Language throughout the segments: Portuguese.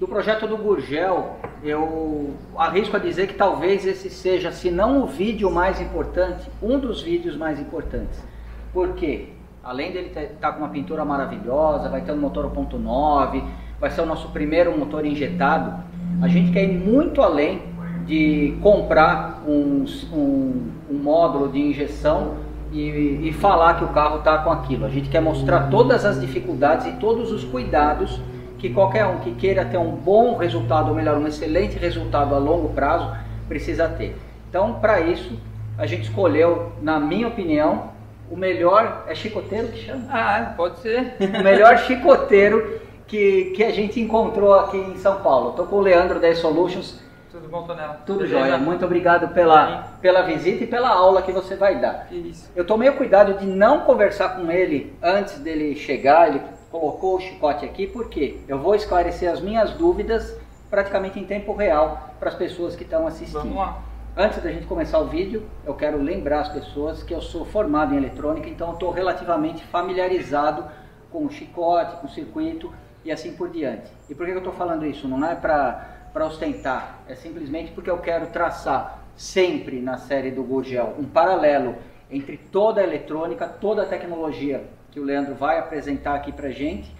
Do projeto do Gurgel, eu arrisco a dizer que talvez esse seja, se não o vídeo mais importante, um dos vídeos mais importantes. Por quê? Além dele estar com uma pintura maravilhosa, vai ter um motor 1.9, vai ser o nosso primeiro motor injetado, a gente quer ir muito além de comprar um módulo de injeção e falar que o carro está com aquilo. A gente quer mostrar todas as dificuldades e todos os cuidados que qualquer um que queira ter um bom resultado, ou melhor, um excelente resultado a longo prazo, precisa ter. Então, para isso, a gente escolheu, na minha opinião, o melhor... É chicoteiro que chama? Ah, pode ser. O melhor chicoteiro que a gente encontrou aqui em São Paulo. Estou com o Leandro da E-Solutions. Tudo bom, Tonela? Tudo jóia. Muito obrigado pela visita e pela aula que você vai dar. Isso. Eu tomei o cuidado de não conversar com ele antes dele chegar. Ele colocou o chicote aqui porque eu vou esclarecer as minhas dúvidas praticamente em tempo real para as pessoas que estão assistindo. Vamos lá. Antes da gente começar o vídeo, eu quero lembrar as pessoas que eu sou formado em eletrônica, então eu estou relativamente familiarizado com o chicote, com o circuito e assim por diante. E por que eu estou falando isso? Não é para ostentar, é simplesmente porque eu quero traçar sempre na série do Gurgel um paralelo entre toda a eletrônica, toda a tecnologia que o Leandro vai apresentar aqui para a gente,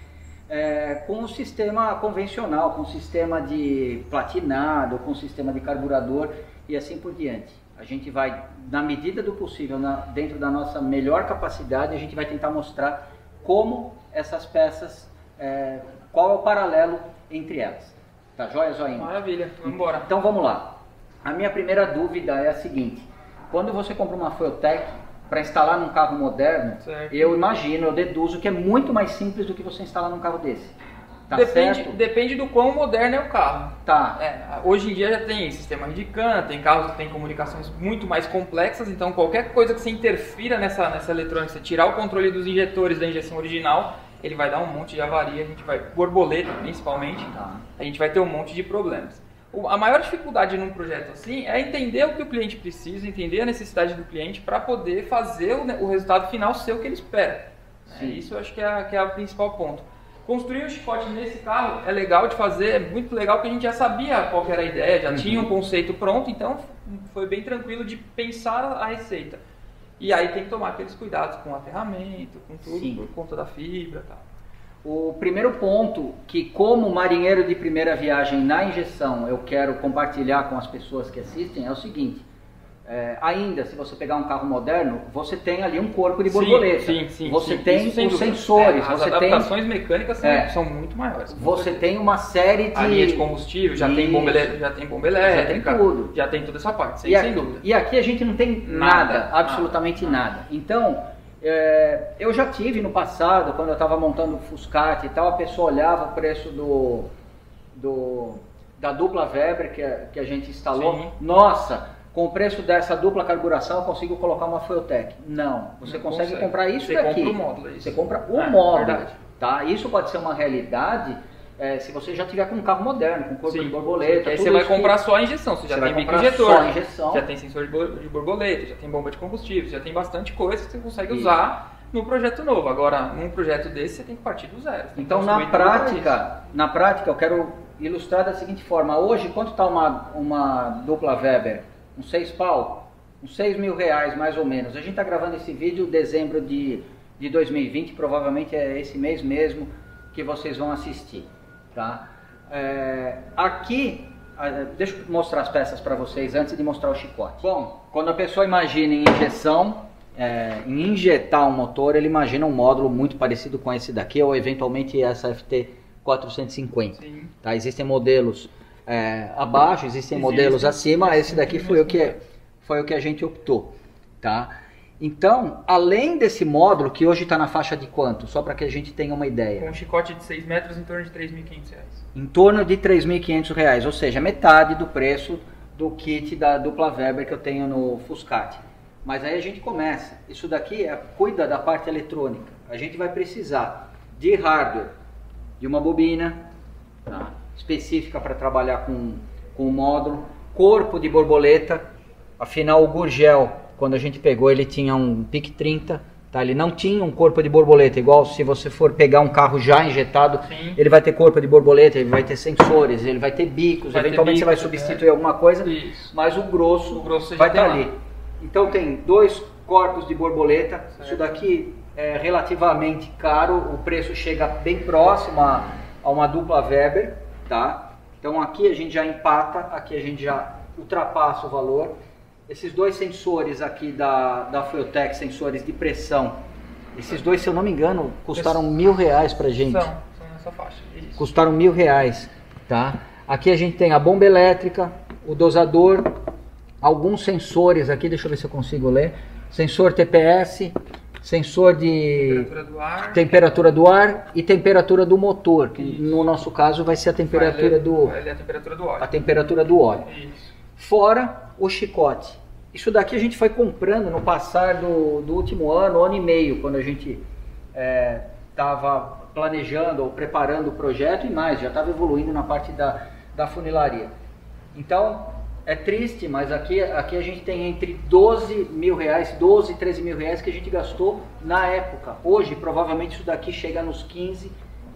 com o sistema convencional, com o sistema de platinado, com o sistema de carburador e assim por diante. A gente vai, na medida do possível, dentro da nossa melhor capacidade, a gente vai tentar mostrar como essas peças, qual é o paralelo entre elas. Tá joia, Zoinha? Maravilha, vamos embora. Então vamos lá. A minha primeira dúvida é a seguinte: quando você compra uma Fueltech para instalar num carro moderno, certo, eu imagino, eu deduzo que é muito mais simples do que você instalar num carro desse. Tá certo? Depende do quão moderno é o carro. Tá. Hoje em dia já tem sistema de CAN, tem carros que tem comunicações muito mais complexas, então qualquer coisa que você interfira nessa eletrônica, você tirar o controle dos injetores da injeção original, ele vai dar um monte de avaria, a gente vai, borboleta principalmente, a gente vai ter um monte de problemas. A maior dificuldade num projeto assim é entender o que o cliente precisa, entender a necessidade do cliente para poder fazer o resultado final ser o que ele espera. Isso eu acho que é o principal ponto. Construir o chicote nesse carro é legal de fazer, é muito legal porque a gente já sabia qual que era a ideia, já tinha um conceito pronto, então foi bem tranquilo de pensar a receita. E aí tem que tomar aqueles cuidados com o aterramento, com tudo, por conta da fibra e tal. O primeiro ponto que, como marinheiro de primeira viagem na injeção, eu quero compartilhar com as pessoas que assistem é o seguinte: ainda, se você pegar um carro moderno, você tem ali um corpo de borboleta. Sim, você tem os sensores. As adaptações mecânicas são muito maiores. Você tem uma série de... A linha de combustível, já tem bomba elétrica, tudo. Já tem toda essa parte, sem dúvida. E aqui a gente não tem nada, absolutamente nada. Então, eu já tive no passado, quando eu estava montando o Fuscati e tal, a pessoa olhava o preço da dupla Weber que a gente instalou. Sim. Nossa! Com o preço dessa dupla carburação eu consigo colocar uma Fueltech. Não, você consegue comprar isso daqui. Você compra o módulo. Você compra o módulo. Tá? Isso pode ser uma realidade se você já tiver com um carro moderno, com corpo de borboleta. Aí você vai comprar só a injeção, você já tem microinjetor, injeção, já tem sensor de borboleta, já tem bomba de combustível, já tem bastante coisa que você consegue usar no projeto novo. Agora, num projeto desse você tem que partir do zero. Então na prática eu quero ilustrar da seguinte forma: hoje quanto está uma dupla Weber? Uns 6 pau, uns 6 mil reais mais ou menos. A gente está gravando esse vídeo em dezembro de 2020, provavelmente é esse mês mesmo que vocês vão assistir, tá? Aqui, deixa eu mostrar as peças para vocês antes de mostrar o chicote. Bom, quando a pessoa imagina em injeção, em injetar um motor, ele imagina um módulo muito parecido com esse daqui ou eventualmente essa FT450. Sim. Tá? Existem modelos abaixo, existem modelos acima, esse daqui foi o que a gente optou, tá? Então, além desse módulo, que hoje está na faixa de quanto? Só para que a gente tenha uma ideia. Com um chicote de 6 metros, em torno de R$ 3.500. Em torno de R$ 3.500, ou seja, metade do preço do kit da dupla Weber que eu tenho no Fuscati. Mas aí a gente começa, isso daqui cuida da parte eletrônica. A gente vai precisar de hardware, de uma bobina, tá? Específica para trabalhar com o módulo, corpo de borboleta, afinal o Gurgel, quando a gente pegou, ele tinha um PIC 30, Tá? Ele não tinha um corpo de borboleta, igual se você for pegar um carro já injetado, Sim. ele vai ter corpo de borboleta, ele vai ter sensores, ele vai ter bicos, eventualmente você vai bicos, substituir alguma coisa, Isso. mas o grosso você vai já estar tem ali. Então tem 2 corpos de borboleta, Certo. isso daqui é relativamente caro, o preço chega bem próximo a uma dupla Weber, tá? Então aqui a gente já empata, aqui a gente já ultrapassa o valor. Esses 2 sensores aqui da Fueltech, sensores de pressão, esses 2, se eu não me engano, custaram R$1.000 pra gente. São nessa faixa. Isso. Custaram R$1.000, tá? Aqui a gente tem a bomba elétrica, o dosador, alguns sensores aqui, deixa eu ver se eu consigo ler. Sensor TPS, sensor de temperatura do ar e temperatura do motor, que no nosso caso vai ser a temperatura a temperatura do óleo. Isso. Fora o chicote. Isso daqui a gente foi comprando no passar do último ano e meio, quando a gente estava planejando ou preparando o projeto e mais, já estava evoluindo na parte da funilaria. Então, é triste, mas aqui a gente tem entre R$12.000, 12, 13 mil reais que a gente gastou na época. Hoje, provavelmente isso daqui chega nos 15,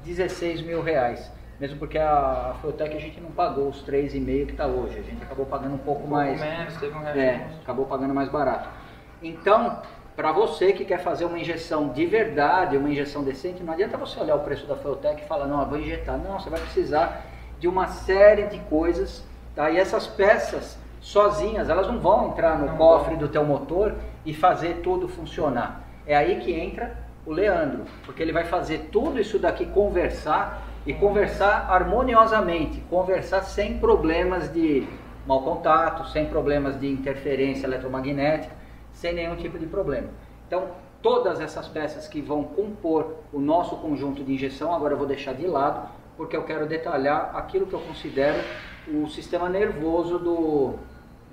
16 mil reais. Mesmo porque a Fueltech a gente não pagou os 3,5 que está hoje. A gente acabou pagando um pouco mais. Menos, teve acabou pagando mais barato. Então, para você que quer fazer uma injeção de verdade, uma injeção decente, não adianta você olhar o preço da Fueltech e falar, não, eu vou injetar. Não, você vai precisar de uma série de coisas, tá? E essas peças sozinhas, elas não vão entrar no cofre do teu motor e fazer tudo funcionar. É aí que entra o Leandro, porque ele vai fazer tudo isso daqui conversar e conversar harmoniosamente, conversar sem problemas de mau contato, sem problemas de interferência eletromagnética, sem nenhum tipo de problema. Então, todas essas peças que vão compor o nosso conjunto de injeção, agora eu vou deixar de lado, porque eu quero detalhar aquilo que eu considero o sistema nervoso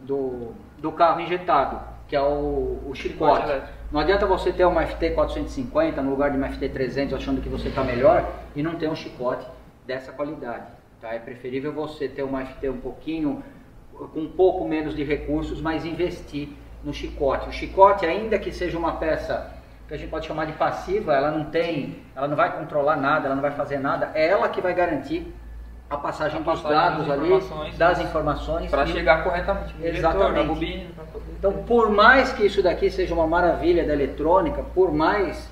do carro injetado, que é o chicote. Não adianta você ter uma FT 450 no lugar de uma FT 300 achando que você está melhor e não ter um chicote dessa qualidade. Tá? É preferível você ter uma FT com um pouco menos de recursos, mas investir no chicote. O chicote, ainda que seja uma peça que a gente pode chamar de passiva, ela não vai controlar nada, ela não vai fazer nada, é ela que vai garantir a passagem dos dados ali, das informações. Para chegar corretamente no exatamente. Diretor, na bobina. Então, por mais que isso daqui seja uma maravilha da eletrônica, por mais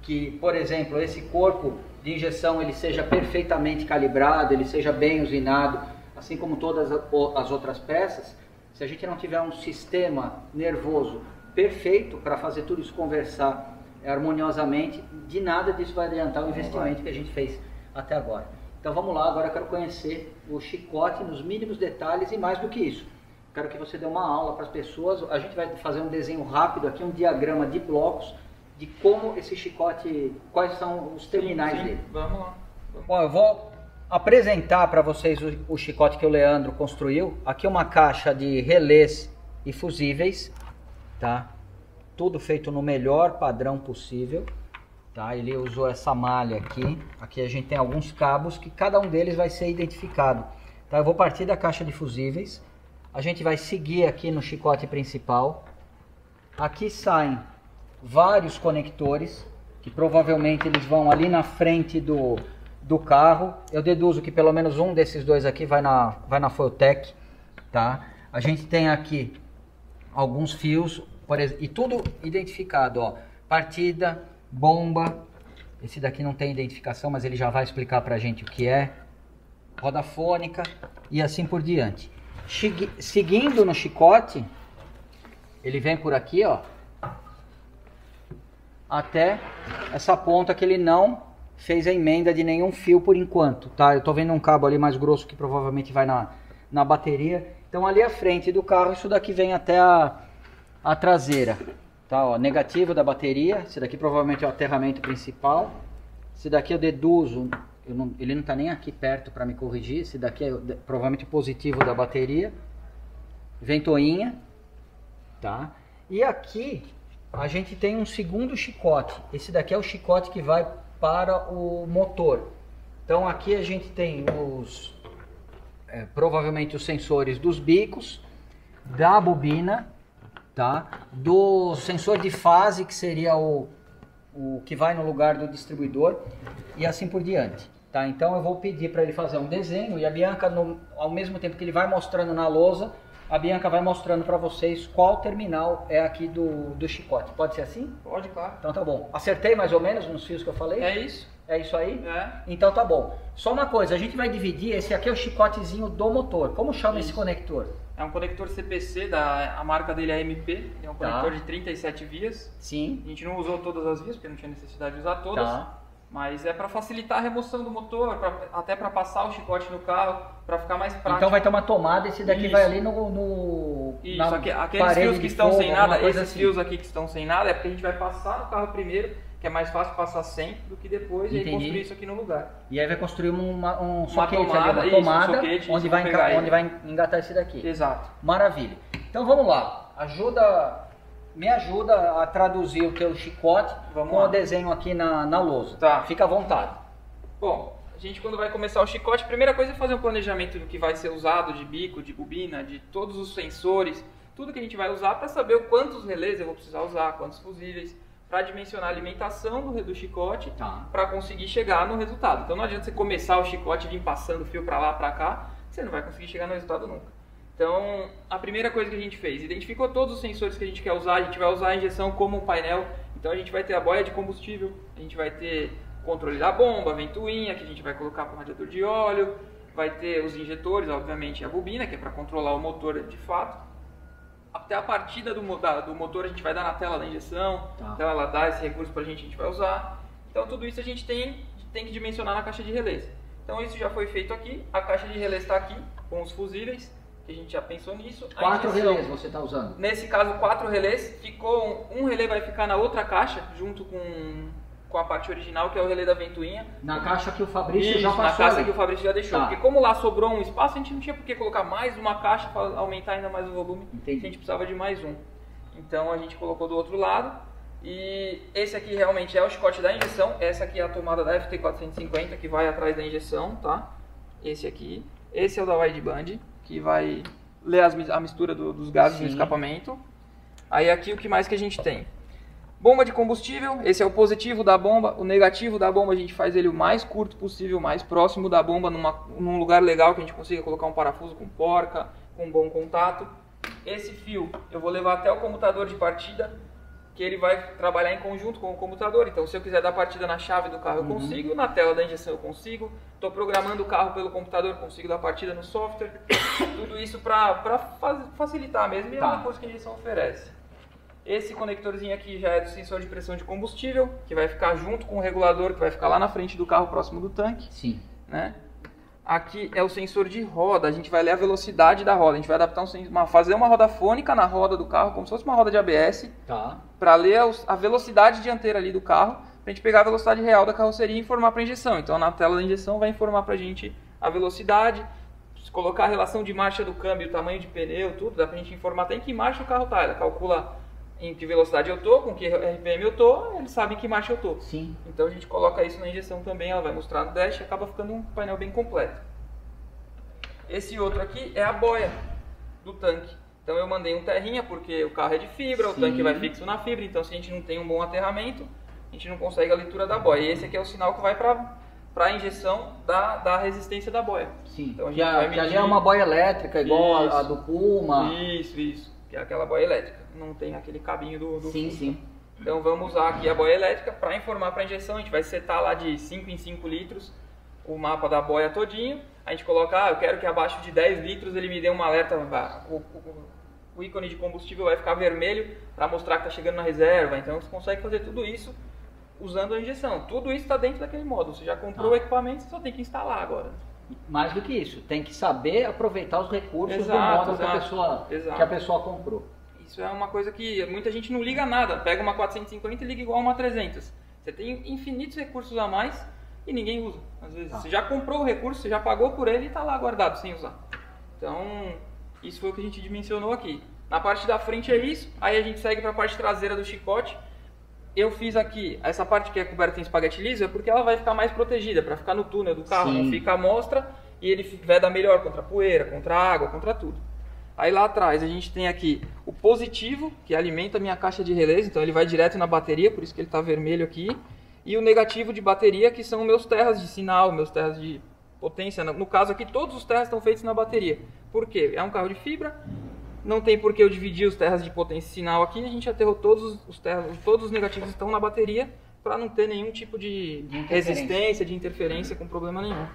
que, por exemplo, esse corpo de injeção ele seja perfeitamente calibrado, ele seja bem usinado, assim como todas as outras peças, se a gente não tiver um sistema nervoso perfeito para fazer tudo isso conversar harmoniosamente, de nada disso vai adiantar o investimento que a gente fez até agora. Então vamos lá, agora eu quero conhecer o chicote nos mínimos detalhes e mais do que isso. Quero que você dê uma aula para as pessoas, a gente vai fazer um desenho rápido aqui, um diagrama de blocos de como esse chicote, quais são os terminais dele. Vamos lá. Bom, eu vou apresentar para vocês o chicote que o Leandro construiu. Aqui é uma caixa de relés e fusíveis, tá? Tudo feito no melhor padrão possível. Tá, ele usou essa malha aqui. Aqui a gente tem alguns cabos que cada um deles vai ser identificado. Tá, eu vou partir da caixa de fusíveis. A gente vai seguir aqui no chicote principal. Aqui saem vários conectores, que provavelmente eles vão ali na frente do carro. Eu deduzo que pelo menos um desses dois aqui vai na Fueltech. Tá? A gente tem aqui alguns fios, e tudo identificado. Ó, partida, bomba, esse daqui não tem identificação, mas ele já vai explicar pra gente o que é, roda fônica e assim por diante. Seguindo no chicote, ele vem por aqui, ó, até essa ponta que ele não fez a emenda de nenhum fio por enquanto, tá? Eu tô vendo um cabo ali mais grosso que provavelmente vai na bateria. Então ali à frente do carro, isso daqui vem até a traseira. Tá, ó, negativo da bateria, esse daqui provavelmente é o aterramento principal. Esse daqui eu deduzo, ele não está nem aqui perto para me corrigir. Esse daqui é provavelmente o positivo da bateria. Ventoinha, tá? E aqui a gente tem um segundo chicote. Esse daqui é o chicote que vai para o motor. Então aqui a gente tem provavelmente os sensores dos bicos, da bobina, tá? Do sensor de fase, que seria o o que vai no lugar do distribuidor e assim por diante. Tá? Então eu vou pedir para ele fazer um desenho e a Bianca, ao mesmo tempo que ele vai mostrando na lousa, a Bianca vai mostrando para vocês qual terminal é aqui do chicote. Pode ser assim? Pode, claro. Então tá bom. Acertei mais ou menos nos fios que eu falei? É isso. É isso aí? É. Então tá bom. Só uma coisa, a gente vai dividir, esse aqui é o chicotezinho do motor. Como chama esse conector? É um conector CPC, a marca dele é MP, é um conector de 37 vias. Sim. A gente não usou todas as vias, porque não tinha necessidade de usar todas. Tá. Mas é para facilitar a remoção do motor, até para passar o chicote no carro, para ficar mais prático. Então vai ter uma tomada, esse daqui Isso. vai ali no Isso, na aqueles fios que estão fogo, sem nada, coisa esses assim. fios aqui que estão sem nada, é porque a gente vai passar no carro primeiro, que é mais fácil passar sempre do que depois e aí construir isso aqui no lugar. E aí vai construir um soquete tomada, ali, uma tomada, um soquete, onde vai engatar esse daqui. Exato. Maravilha. Então vamos lá. Me ajuda a traduzir o teu chicote com o desenho aqui na lousa. Tá. Fica à vontade. Bom, a gente quando vai começar o chicote, a primeira coisa é fazer um planejamento do que vai ser usado, de bico, de bobina, de todos os sensores, tudo que a gente vai usar para saber quantos relés eu vou precisar usar, quantos fusíveis, para dimensionar a alimentação do chicote, para conseguir chegar no resultado. Então não adianta você começar o chicote e vir passando fio para lá, para cá, você não vai conseguir chegar no resultado nunca. Então, a primeira coisa que a gente fez, identificou todos os sensores que a gente quer usar, a gente vai usar a injeção como um painel, então a gente vai ter a boia de combustível, a gente vai ter o controle da bomba, a ventoinha, que a gente vai colocar para o radiador de óleo, vai ter os injetores, obviamente, a bobina, que é para controlar o motor de fato. Até a partida do motor a gente vai dar na tela da injeção, então ela dá esse recurso para a gente vai usar. Então tudo isso a gente tem que dimensionar na caixa de relés. Então isso já foi feito aqui, a caixa de relés está aqui, com os fusíveis. A gente já pensou nisso. 4 relés você está usando? Nesse caso, 4 relés. Um relé vai ficar na outra caixa, junto com a parte original, que é o relé da ventoinha. Na caixa que o Fabrício já passou. Na caixa que o Fabrício já deixou. Porque como lá sobrou um espaço, a gente não tinha por que colocar mais uma caixa para aumentar ainda mais o volume. Entendi. A gente precisava de mais um. Então a gente colocou do outro lado. E esse aqui realmente é o chicote da injeção. Essa aqui é a tomada da FT450, que vai atrás da injeção, tá? Esse aqui. Esse é o da wideband, que vai ler a mistura dos gases no escapamento. Aí aqui o que mais que a gente tem? Bomba de combustível, esse é o positivo da bomba. O negativo da bomba a gente faz ele o mais curto possível, mais próximo da bomba, num lugar legal que a gente consiga colocar um parafuso com porca, com bom contato. Esse fio eu vou levar até o computador de partida, que ele vai trabalhar em conjunto com o computador. Então se eu quiser dar partida na chave do carro eu consigo, na tela da injeção eu consigo, estou programando o carro pelo computador, consigo dar partida no software. Tudo isso para facilitar mesmo, e é uma coisa que a injeção oferece. Esse conectorzinho aqui já é do sensor de pressão de combustível, que vai ficar junto com o regulador, que vai ficar lá na frente do carro, próximo do tanque. Sim. Né? Aqui é o sensor de roda, a gente vai ler a velocidade da roda, a gente vai adaptar fazer uma roda fônica na roda do carro, como se fosse uma roda de ABS, para ler a velocidade dianteira ali do carro, para a gente pegar a velocidade real da carroceria e informar para a injeção. Então na tela da injeção vai informar para a gente a velocidade, se colocar a relação de marcha do câmbio, o tamanho de pneu, tudo, dá para a gente informar até em que marcha o carro está. Ela calcula em que velocidade eu tô, com que RPM eu tô, eles sabem que marcha eu tô. Sim. Então a gente coloca isso na injeção também, ela vai mostrar no dash e acaba ficando um painel bem completo. Esse outro aqui é a boia do tanque. Então eu mandei um terrinha porque o carro é de fibra, o tanque vai fixo na fibra, então se a gente não tem um bom aterramento, a gente não consegue a leitura da boia. E esse aqui é o sinal que vai para a injeção da resistência da boia. Sim. Então a gente vai medir... ali é uma boia elétrica igual a do Puma. Isso. Que é aquela boia elétrica. Não tem aquele cabinho do Sim. Então vamos usar aqui a boia elétrica para informar para a injeção. A gente vai setar lá de 5 em 5 litros o mapa da boia todinho. A gente coloca, eu quero que abaixo de 10 litros ele me dê um alerta, o ícone de combustível vai ficar vermelho para mostrar que está chegando na reserva. Então você consegue fazer tudo isso usando a injeção. Tudo isso está dentro daquele módulo. Você já comprou o equipamento, você só tem que instalar agora. Mais do que isso, tem que saber aproveitar os recursos do módulo que a pessoa comprou. Isso é uma coisa que muita gente não liga nada. Pega uma 450 e liga igual uma 300. Você tem infinitos recursos a mais e ninguém usa. Às vezes você já comprou o recurso, você já pagou por ele e está lá guardado sem usar. Então, isso foi o que a gente dimensionou aqui. Na parte da frente é isso, aí a gente segue para a parte traseira do chicote. Eu fiz aqui, essa parte que é coberta em espaguete liso é porque ela vai ficar mais protegida, para ficar no túnel do carro, não fica à mostra e ele veda melhor contra a poeira, contra a água, contra tudo. Aí lá atrás a gente tem aqui o positivo, que alimenta a minha caixa de relés, então ele vai direto na bateria, por isso que ele está vermelho aqui. E o negativo de bateria, que são meus terras de sinal, meus terras de potência. No caso aqui, todos os terras estão feitos na bateria. Por quê? É um carro de fibra, não tem por que eu dividir os terras de potência e sinal aqui. A gente aterrou todos os negativos estão na bateria, para não ter nenhum tipo de resistência, de interferência com problema nenhum.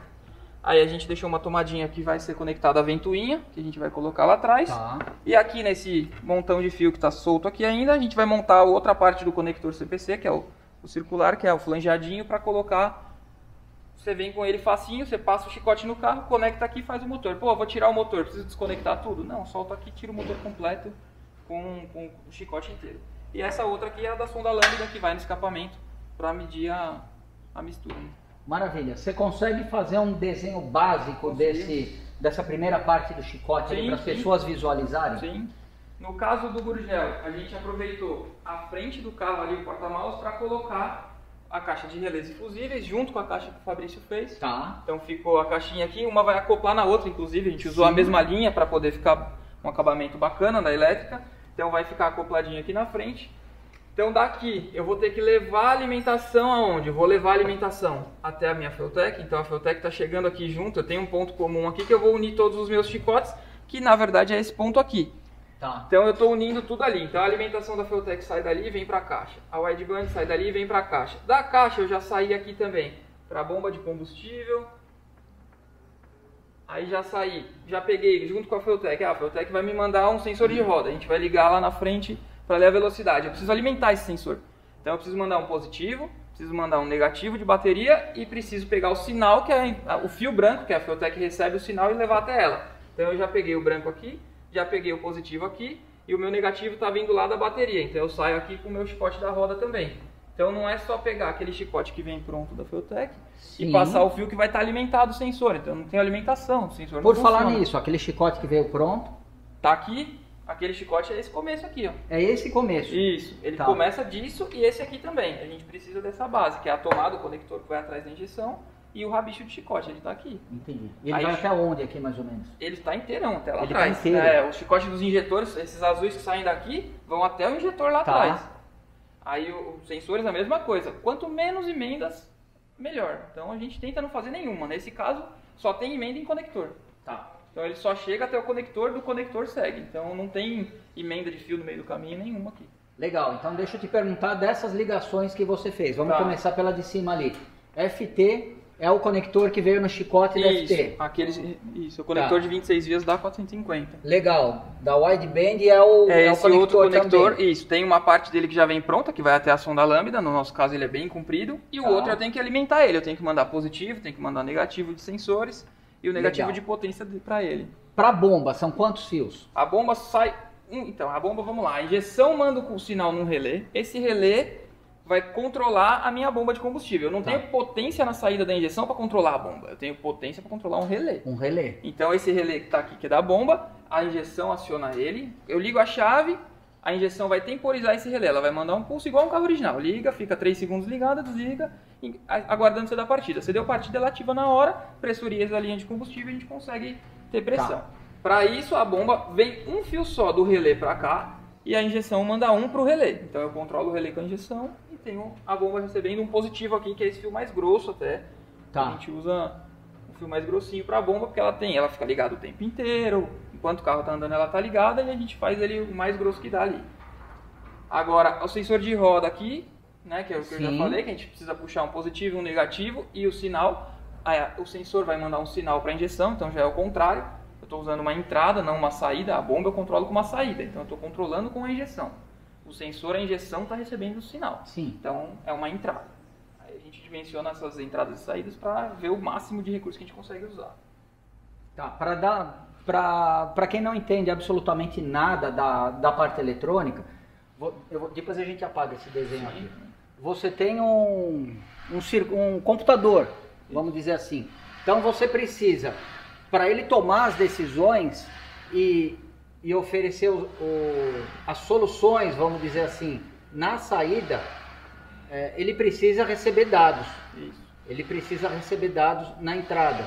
Aí a gente deixou uma tomadinha que vai ser conectada à ventoinha, que a gente vai colocar lá atrás. Tá. E aqui nesse montão de fio que está solto aqui ainda, a gente vai montar a outra parte do conector CPC, que é o circular, que é o flangeadinho, para colocar. Você vem com ele facinho, você passa o chicote no carro, conecta aqui e faz o motor. Pô, vou tirar o motor, preciso desconectar tudo? Não, solta aqui, tira o motor completo com o chicote inteiro. E essa outra aqui é a da sonda lambda, que vai no escapamento para medir a mistura. Maravilha. Você consegue fazer um desenho básico dessa primeira parte do chicote para as pessoas visualizarem? Sim. No caso do Gurgel, a gente aproveitou a frente do carro ali, o porta-malas, para colocar a caixa de relés e fusíveis junto com a caixa que o Fabrício fez. Tá. Então ficou a caixinha aqui, uma vai acoplar na outra, inclusive a gente usou a mesma linha para poder ficar um acabamento bacana da elétrica. Então vai ficar acopladinho aqui na frente. Então daqui eu vou ter que levar a alimentação aonde? Eu vou levar a alimentação até a minha Feltec. Então a Feltec está chegando aqui junto, eu tenho um ponto comum aqui que eu vou unir todos os meus chicotes, que na verdade é esse ponto aqui. Tá. Então eu estou unindo tudo ali. Então a alimentação da Feltec sai dali e vem para a caixa. A wideband sai dali e vem para a caixa. Da caixa eu já saí aqui também para a bomba de combustível. Aí já saí, já peguei junto com a Feltec. A Feltec vai me mandar um sensor de roda. A gente vai ligar lá na frente para ler a velocidade. Eu preciso alimentar esse sensor. Então eu preciso mandar um positivo, preciso mandar um negativo de bateria e preciso pegar o sinal, que é o fio branco, que a Feltec recebe o sinal, e levar até ela. Então eu já peguei o branco aqui, já peguei o positivo aqui e o meu negativo está vindo lá da bateria. Então eu saio aqui com o meu chicote da roda também. Então não é só pegar aquele chicote que vem pronto da Feltec e passar o fio que vai estar alimentado o sensor. Então não tem alimentação, o sensor não funciona. Por falar nisso, aquele chicote que veio pronto... Tá aqui. Aquele chicote é esse começo aqui, ó. É esse começo. Isso. Ele começa disso e esse aqui também. A gente precisa dessa base, que é a tomada, o conector que vai atrás da injeção e o rabicho de chicote. Ele tá aqui. Entendi. E ele vai até onde aqui, mais ou menos? Ele está inteirão, até lá ele atrás. Tá inteiro. O chicote dos injetores, esses azuis que saem daqui, vão até o injetor lá atrás. Aí os sensores, a mesma coisa. Quanto menos emendas, melhor. Então a gente tenta não fazer nenhuma. Nesse caso, só tem emenda em conector. Tá. Então ele só chega até o conector, do conector segue. Então não tem emenda de fio no meio do caminho nenhuma aqui. Legal, então deixa eu te perguntar dessas ligações que você fez. Vamos começar pela de cima ali. FT é o conector que veio no chicote da FT. Isso, o conector de 26 vias dá 450. Legal, da wideband é o conector outro conector também. Isso, tem uma parte dele que já vem pronta, que vai até a sonda lambda, no nosso caso ele é bem comprido. E o outro eu tenho que alimentar ele, eu tenho que mandar positivo, tenho que mandar negativo de sensores. E o negativo de potência para ele. Para a bomba, são quantos fios? A bomba sai... Então, a bomba, vamos lá. A injeção manda o sinal num relé. Esse relé vai controlar a minha bomba de combustível. Eu não tenho potência na saída da injeção para controlar a bomba. Eu tenho potência para controlar um relé. Um relé. Então, esse relé que está aqui, que é da bomba, a injeção aciona ele. Eu ligo a chave, a injeção vai temporizar esse relé. Ela vai mandar um pulso igual um carro original. Liga, fica 3 segundos ligada, desliga, aguardando você dar partida. Você deu partida, ela ativa na hora, pressuriza a linha de combustível e a gente consegue ter pressão. Para isso, a bomba vem um fio só do relé para cá e a injeção manda um para o relé. Então eu controlo o relé com a injeção e tenho a bomba recebendo um positivo aqui, que é esse fio mais grosso até. A gente usa um fio mais grossinho para a bomba, porque ela fica ligada o tempo inteiro. Enquanto o carro está andando, ela está ligada e a gente faz ele o mais grosso que dá ali. Agora, o sensor de roda aqui, né, que é o que eu já falei, que a gente precisa puxar um positivo e um negativo e o sinal. O sensor vai mandar um sinal para a injeção, então já é o contrário. Eu estou usando uma entrada, não uma saída. A bomba eu controlo com uma saída, então eu estou controlando com a injeção. O sensor, a injeção, está recebendo o sinal. Então é uma entrada. Aí a gente dimensiona essas entradas e saídas para ver o máximo de recurso que a gente consegue usar. Para quem não entende absolutamente nada da parte eletrônica, depois a gente apaga esse desenho aqui. Você tem um computador, vamos dizer assim. Então você precisa, para ele tomar as decisões e oferecer as soluções, vamos dizer assim, na saída, ele precisa receber dados. Ele precisa receber dados na entrada.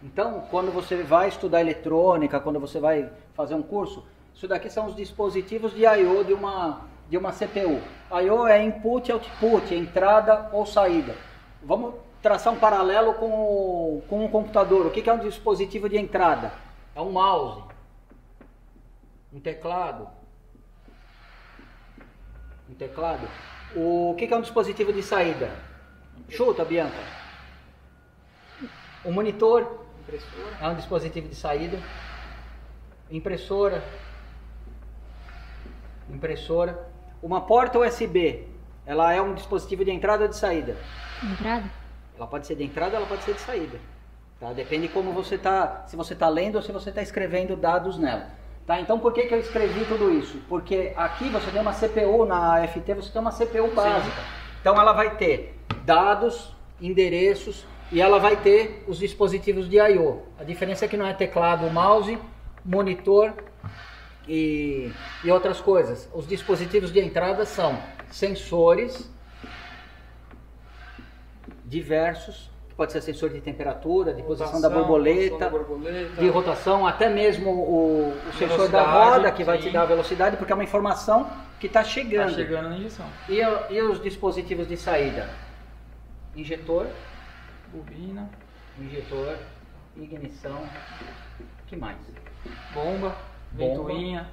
Então, quando você vai estudar eletrônica, quando você vai fazer um curso, isso daqui são os dispositivos de I/O de uma CPU. I/O é input, output, entrada ou saída. Vamos traçar um paralelo com um computador. O que é um dispositivo de entrada? É um mouse, um teclado. O que é um dispositivo de saída? Chuta, Bianca. O monitor é um dispositivo de saída. Impressora. Uma porta USB, ela é um dispositivo de entrada ou de saída? Entrada? Ela pode ser de entrada, ela pode ser de saída. Tá? Depende de como você está, se você está lendo ou se você está escrevendo dados nela. Tá? Então por que eu escrevi tudo isso? Porque aqui você tem uma CPU, na FT você tem uma CPU básica. Sim. Então ela vai ter dados, endereços e ela vai ter os dispositivos de I/O. A diferença é que não é teclado, mouse, monitor e outras coisas. Os dispositivos de entrada são sensores diversos, pode ser sensor de temperatura, de posição da borboleta, de rotação, até mesmo o sensor da roda que vai te dar a velocidade, porque é uma informação que está chegando. Está chegando na injeção. E os dispositivos de saída? Injetor, bobina, injetor, ignição, o que mais? Bomba, ventoinha,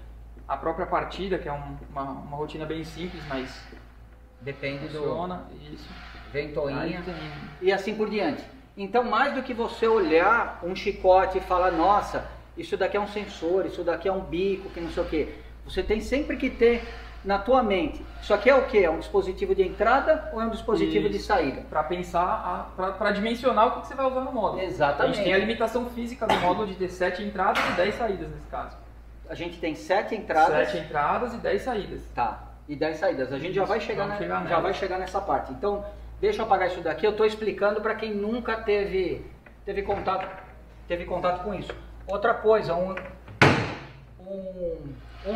a própria partida, que é uma rotina bem simples, mas depende funciona, isso. Ventoinha e assim por diante. Então, mais do que você olhar um chicote e falar, nossa, isso daqui é um sensor, isso daqui é um bico, que não sei o que, você tem sempre que ter na tua mente, isso aqui é o que? É um dispositivo de entrada ou é um dispositivo de saída? Para pensar, para dimensionar o que você vai usar no módulo. Exatamente. A gente tem a limitação física do módulo de ter 7 entradas e 10 saídas nesse caso. A gente tem 7 entradas. 7 entradas e 10 saídas. Tá, e 10 saídas. A gente já vai chegar nessa parte. Então, deixa eu apagar isso daqui, eu estou explicando para quem nunca teve contato com isso. Outra coisa, um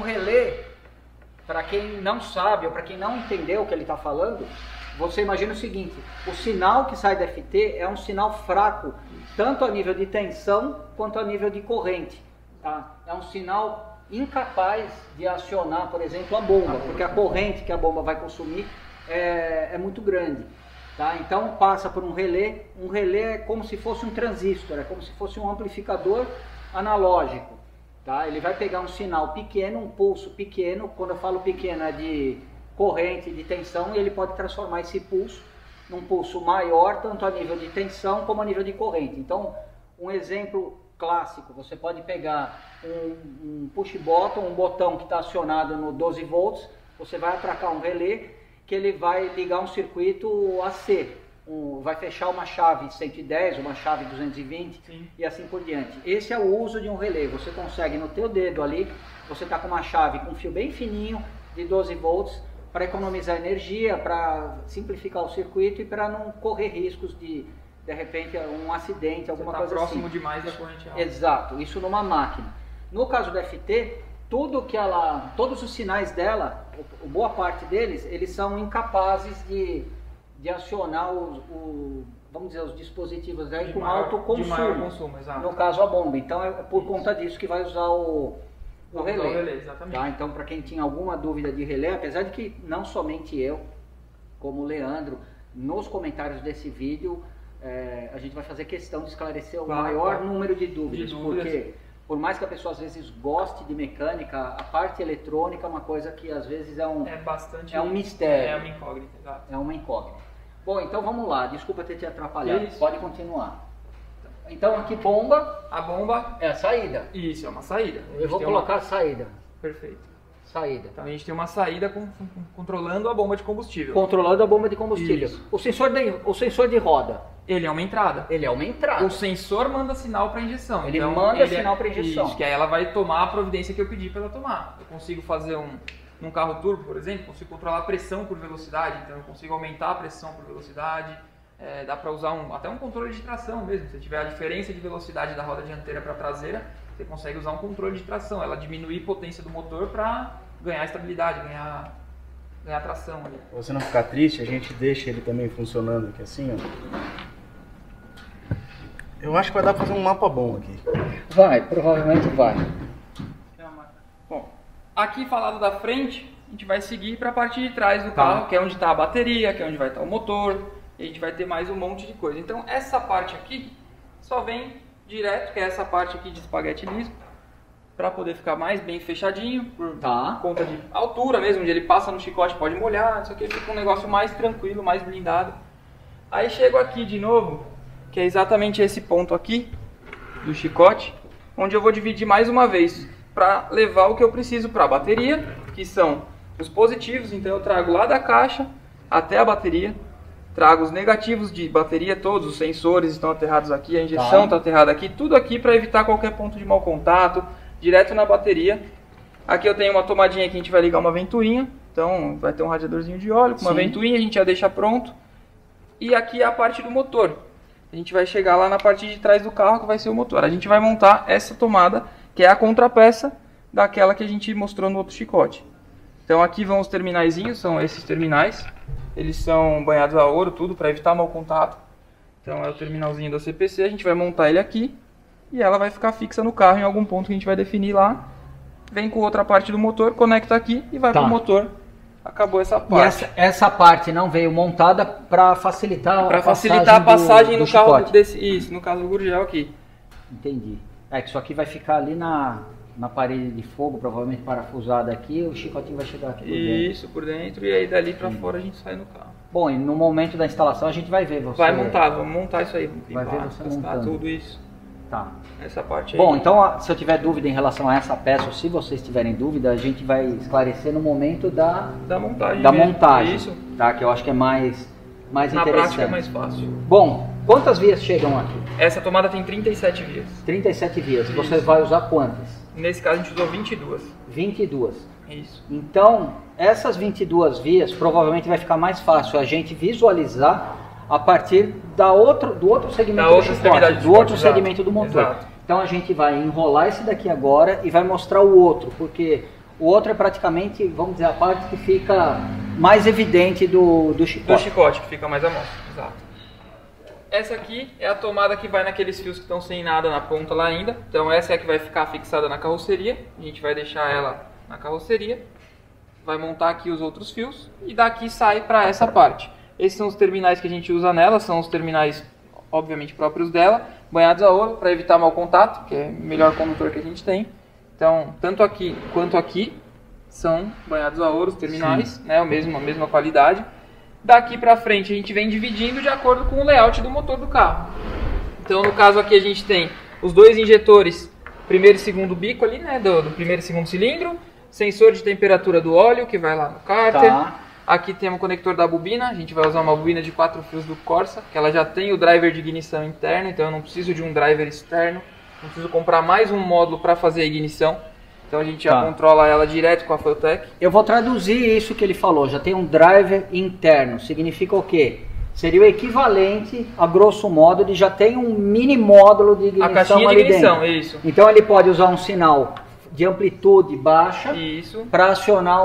relé, para quem não sabe ou para quem não entendeu o que ele está falando, você imagina o seguinte, o sinal que sai da FT é um sinal fraco, tanto a nível de tensão quanto a nível de corrente. Tá? É um sinal incapaz de acionar, por exemplo, a bomba, porque a corrente que a bomba vai consumir é muito grande. Tá? Então passa por um relé é como se fosse um transistor, é como se fosse um amplificador analógico. Tá? Ele vai pegar um sinal pequeno, um pulso pequeno, quando eu falo pequeno é de corrente, de tensão, e ele pode transformar esse pulso num pulso maior, tanto a nível de tensão como a nível de corrente. Então, um exemplo clássico, você pode pegar um push button, um botão que está acionado no 12 volts, você vai atracar um relé, que ele vai ligar um circuito AC, vai fechar uma chave 110, uma chave 220. Sim. E assim por diante. Esse é o uso de um relé, você consegue no teu dedo ali, você está com uma chave com um fio bem fininho de 12 volts, para economizar energia, para simplificar o circuito e para não correr riscos de repente um acidente, alguma coisa assim. Próximo demais da corrente alta. Exato, isso numa máquina. No caso da FT, todos os sinais dela, boa parte deles, eles são incapazes de acionar vamos dizer, os dispositivos aí com alto consumo. De maior consumo, exato. No caso a bomba. Então é por conta disso que vai usar o relé. Exatamente. Tá? Então, para quem tinha alguma dúvida de relé, apesar de que não somente eu, como o Leandro, nos comentários desse vídeo, a gente vai fazer questão de esclarecer o maior número de dúvidas, porque por mais que a pessoa às vezes goste de mecânica, a parte eletrônica é uma coisa que às vezes é um mistério. É uma incógnita, exato. É uma incógnita. Bom, então vamos lá, desculpa ter te atrapalhado, pode continuar. Então aqui bomba. A bomba é a saída. Isso, é uma saída. Eu vou colocar a saída. Perfeito. Saída. Então a gente tem uma saída controlando a bomba de combustível. Controlando a bomba de combustível. Isso. O sensor de roda. Ele é uma entrada. Ele é uma entrada. O sensor manda sinal para injeção. Ele manda sinal para injeção. Isso, que aí ela vai tomar a providência que eu pedi para ela tomar. Eu consigo fazer num carro turbo, por exemplo, consigo controlar a pressão por velocidade. Então eu consigo aumentar a pressão por velocidade. Dá para usar até um controle de tração mesmo. Se tiver a diferença de velocidade da roda dianteira para a traseira, você consegue usar um controle de tração. Ela diminui a potência do motor para ganhar estabilidade, ganhar tração ali. Pra você não ficar triste, a gente deixa ele também funcionando aqui assim, ó. Eu acho que vai dar pra fazer um mapa bom aqui. Vai, provavelmente vai. Bom, aqui falado da frente, a gente vai seguir para a parte de trás do carro, que é onde está a bateria, que é onde vai estar o motor, e a gente vai ter mais um monte de coisa. Então essa parte aqui só vem direto, que é essa parte aqui de espaguete liso, para poder ficar mais bem fechadinho, por conta de altura mesmo, onde ele passa no chicote pode molhar, isso aqui fica um negócio mais tranquilo, mais blindado. Aí chego aqui de novo, que é exatamente esse ponto aqui do chicote, onde eu vou dividir mais uma vez para levar o que eu preciso para a bateria, que são os positivos, então eu trago lá da caixa até a bateria, trago os negativos de bateria, todos os sensores estão aterrados aqui, a injeção está aterrada aqui, tudo aqui para evitar qualquer ponto de mau contato, direto na bateria. Aqui eu tenho uma tomadinha que a gente vai ligar uma ventoinha, então vai ter um radiadorzinho de óleo com uma ventoinha, a gente já deixa pronto. E aqui é a parte do motor. A gente vai chegar lá na parte de trás do carro que vai ser o motor. A gente vai montar essa tomada, que é a contrapeça daquela que a gente mostrou no outro chicote. Então aqui vão os terminaizinhos, são esses terminais. Eles são banhados a ouro, tudo para evitar mau contato. Então é o terminalzinho da CPC, a gente vai montar ele aqui e ela vai ficar fixa no carro em algum ponto que a gente vai definir lá. Vem com outra parte do motor, conecta aqui e vai para o motor. Acabou essa parte. E essa parte não veio montada para facilitar a passagem no carro desse, isso, no caso do Gurgel aqui. Entendi. É que isso aqui vai ficar ali na parede de fogo, provavelmente parafusada aqui, o chicotinho vai chegar aqui por dentro. Isso, por dentro, e aí dali para fora a gente sai no carro. Bom, e no momento da instalação a gente vai ver você. Vamos montar isso aí. Vai ver você montando. Tudo isso. Tá. Essa parte aí. Bom, então se eu tiver dúvida em relação a essa peça, ou se vocês tiverem dúvida, a gente vai esclarecer no momento da montagem. Isso. Tá, que eu acho que é mais interessante. Na prática é mais fácil. Bom, quantas vias chegam aqui? Essa tomada tem 37 vias. 37 vias. Isso. Você vai usar quantas? Nesse caso a gente usou 22. 22. Isso. Então, essas 22 vias provavelmente vai ficar mais fácil a gente visualizar a partir do outro segmento do chicote, do outro segmento do motor. Exato. Então a gente vai enrolar esse daqui agora e vai mostrar o outro, porque o outro é praticamente, vamos dizer, a parte que fica mais evidente do chicote. Do chicote, que fica mais à mostra, exato. Essa aqui é a tomada que vai naqueles fios que estão sem nada na ponta lá ainda. Então essa é a que vai ficar fixada na carroceria. A gente vai deixar ela na carroceria. Vai montar aqui os outros fios e daqui sai para essa parte. Esses são os terminais que a gente usa nela, são os terminais, obviamente, próprios dela, banhados a ouro para evitar mau contato, que é o melhor condutor que a gente tem. Então, tanto aqui quanto aqui são banhados a ouro os terminais, né, a mesma qualidade. Daqui para frente a gente vem dividindo de acordo com o layout do motor do carro. Então, no caso aqui a gente tem os dois injetores, primeiro e segundo bico ali, né, do primeiro e segundo cilindro, sensor de temperatura do óleo que vai lá no cárter. Aqui tem um conector da bobina, a gente vai usar uma bobina de 4 fios do Corsa, que ela já tem o driver de ignição interno, então eu não preciso de um driver externo, não preciso comprar mais um módulo para fazer a ignição, então a gente já controla ela direto com a Feltec. Eu vou traduzir isso que ele falou, já tem um driver interno, significa o quê? Seria o equivalente, a grosso modo, de já tem um mini módulo de ignição ali dentro. A caixinha de ignição, isso. Então ele pode usar um sinal de amplitude baixa para acionar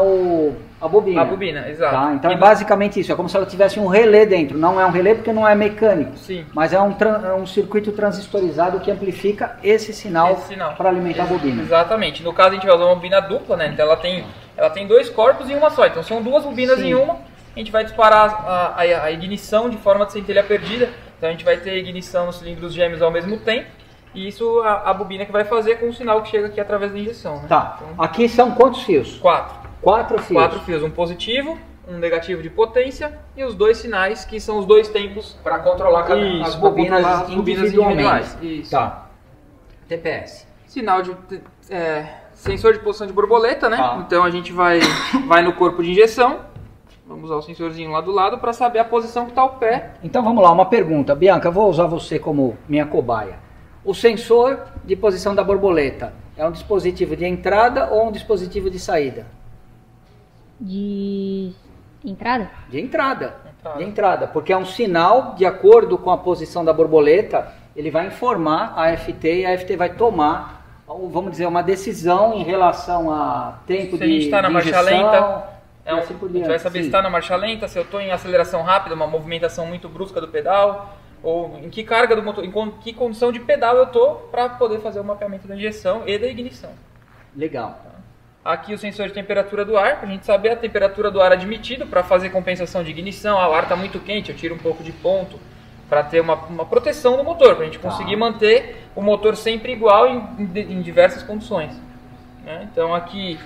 a bobina. A bobina, exato. Tá? Então é basicamente isso, é como se ela tivesse um relé dentro. Não é um relé porque não é mecânico, mas é um circuito transistorizado que amplifica esse sinal para alimentar a bobina. Exatamente. No caso a gente vai usar uma bobina dupla, né? Então ela tem dois corpos em uma só. Então são duas bobinas em uma. A gente vai disparar a ignição de forma de centelha perdida. Então a gente vai ter ignição nos cilindros gêmeos ao mesmo tempo. E isso a bobina que vai fazer com o sinal que chega aqui através da injeção. Né? Tá. Então, aqui são quantos fios? 4. 4 fios. 4 fios. Um positivo, um negativo de potência e os dois sinais, que são os dois tempos para controlar as bobinas individualmente. Isso. Tá. TPS. Sinal de sensor de posição de borboleta, né? Então a gente vai no corpo de injeção. Vamos usar o sensorzinho lá do lado para saber a posição que está o pé. Então vamos lá, uma pergunta. Bianca, eu vou usar você como minha cobaia. O sensor de posição da borboleta é um dispositivo de entrada ou um dispositivo de saída? De entrada? De entrada. De entrada, porque é um sinal de acordo com a posição da borboleta, ele vai informar a AFT e a AFT vai tomar, vamos dizer, uma decisão em relação a tempo de injeção. Se a gente está na marcha lenta, a gente vai saber se está na marcha lenta, se eu estou em aceleração rápida, uma movimentação muito brusca do pedal, ou em que carga do motor, que condição de pedal eu tô para poder fazer o mapeamento da injeção e da ignição. Legal. Aqui o sensor de temperatura do ar, para a gente saber a temperatura do ar admitido para fazer compensação de ignição. O ar está muito quente, eu tiro um pouco de ponto para ter uma proteção do motor, para a gente conseguir manter o motor sempre igual em diversas condições. Né? Então aqui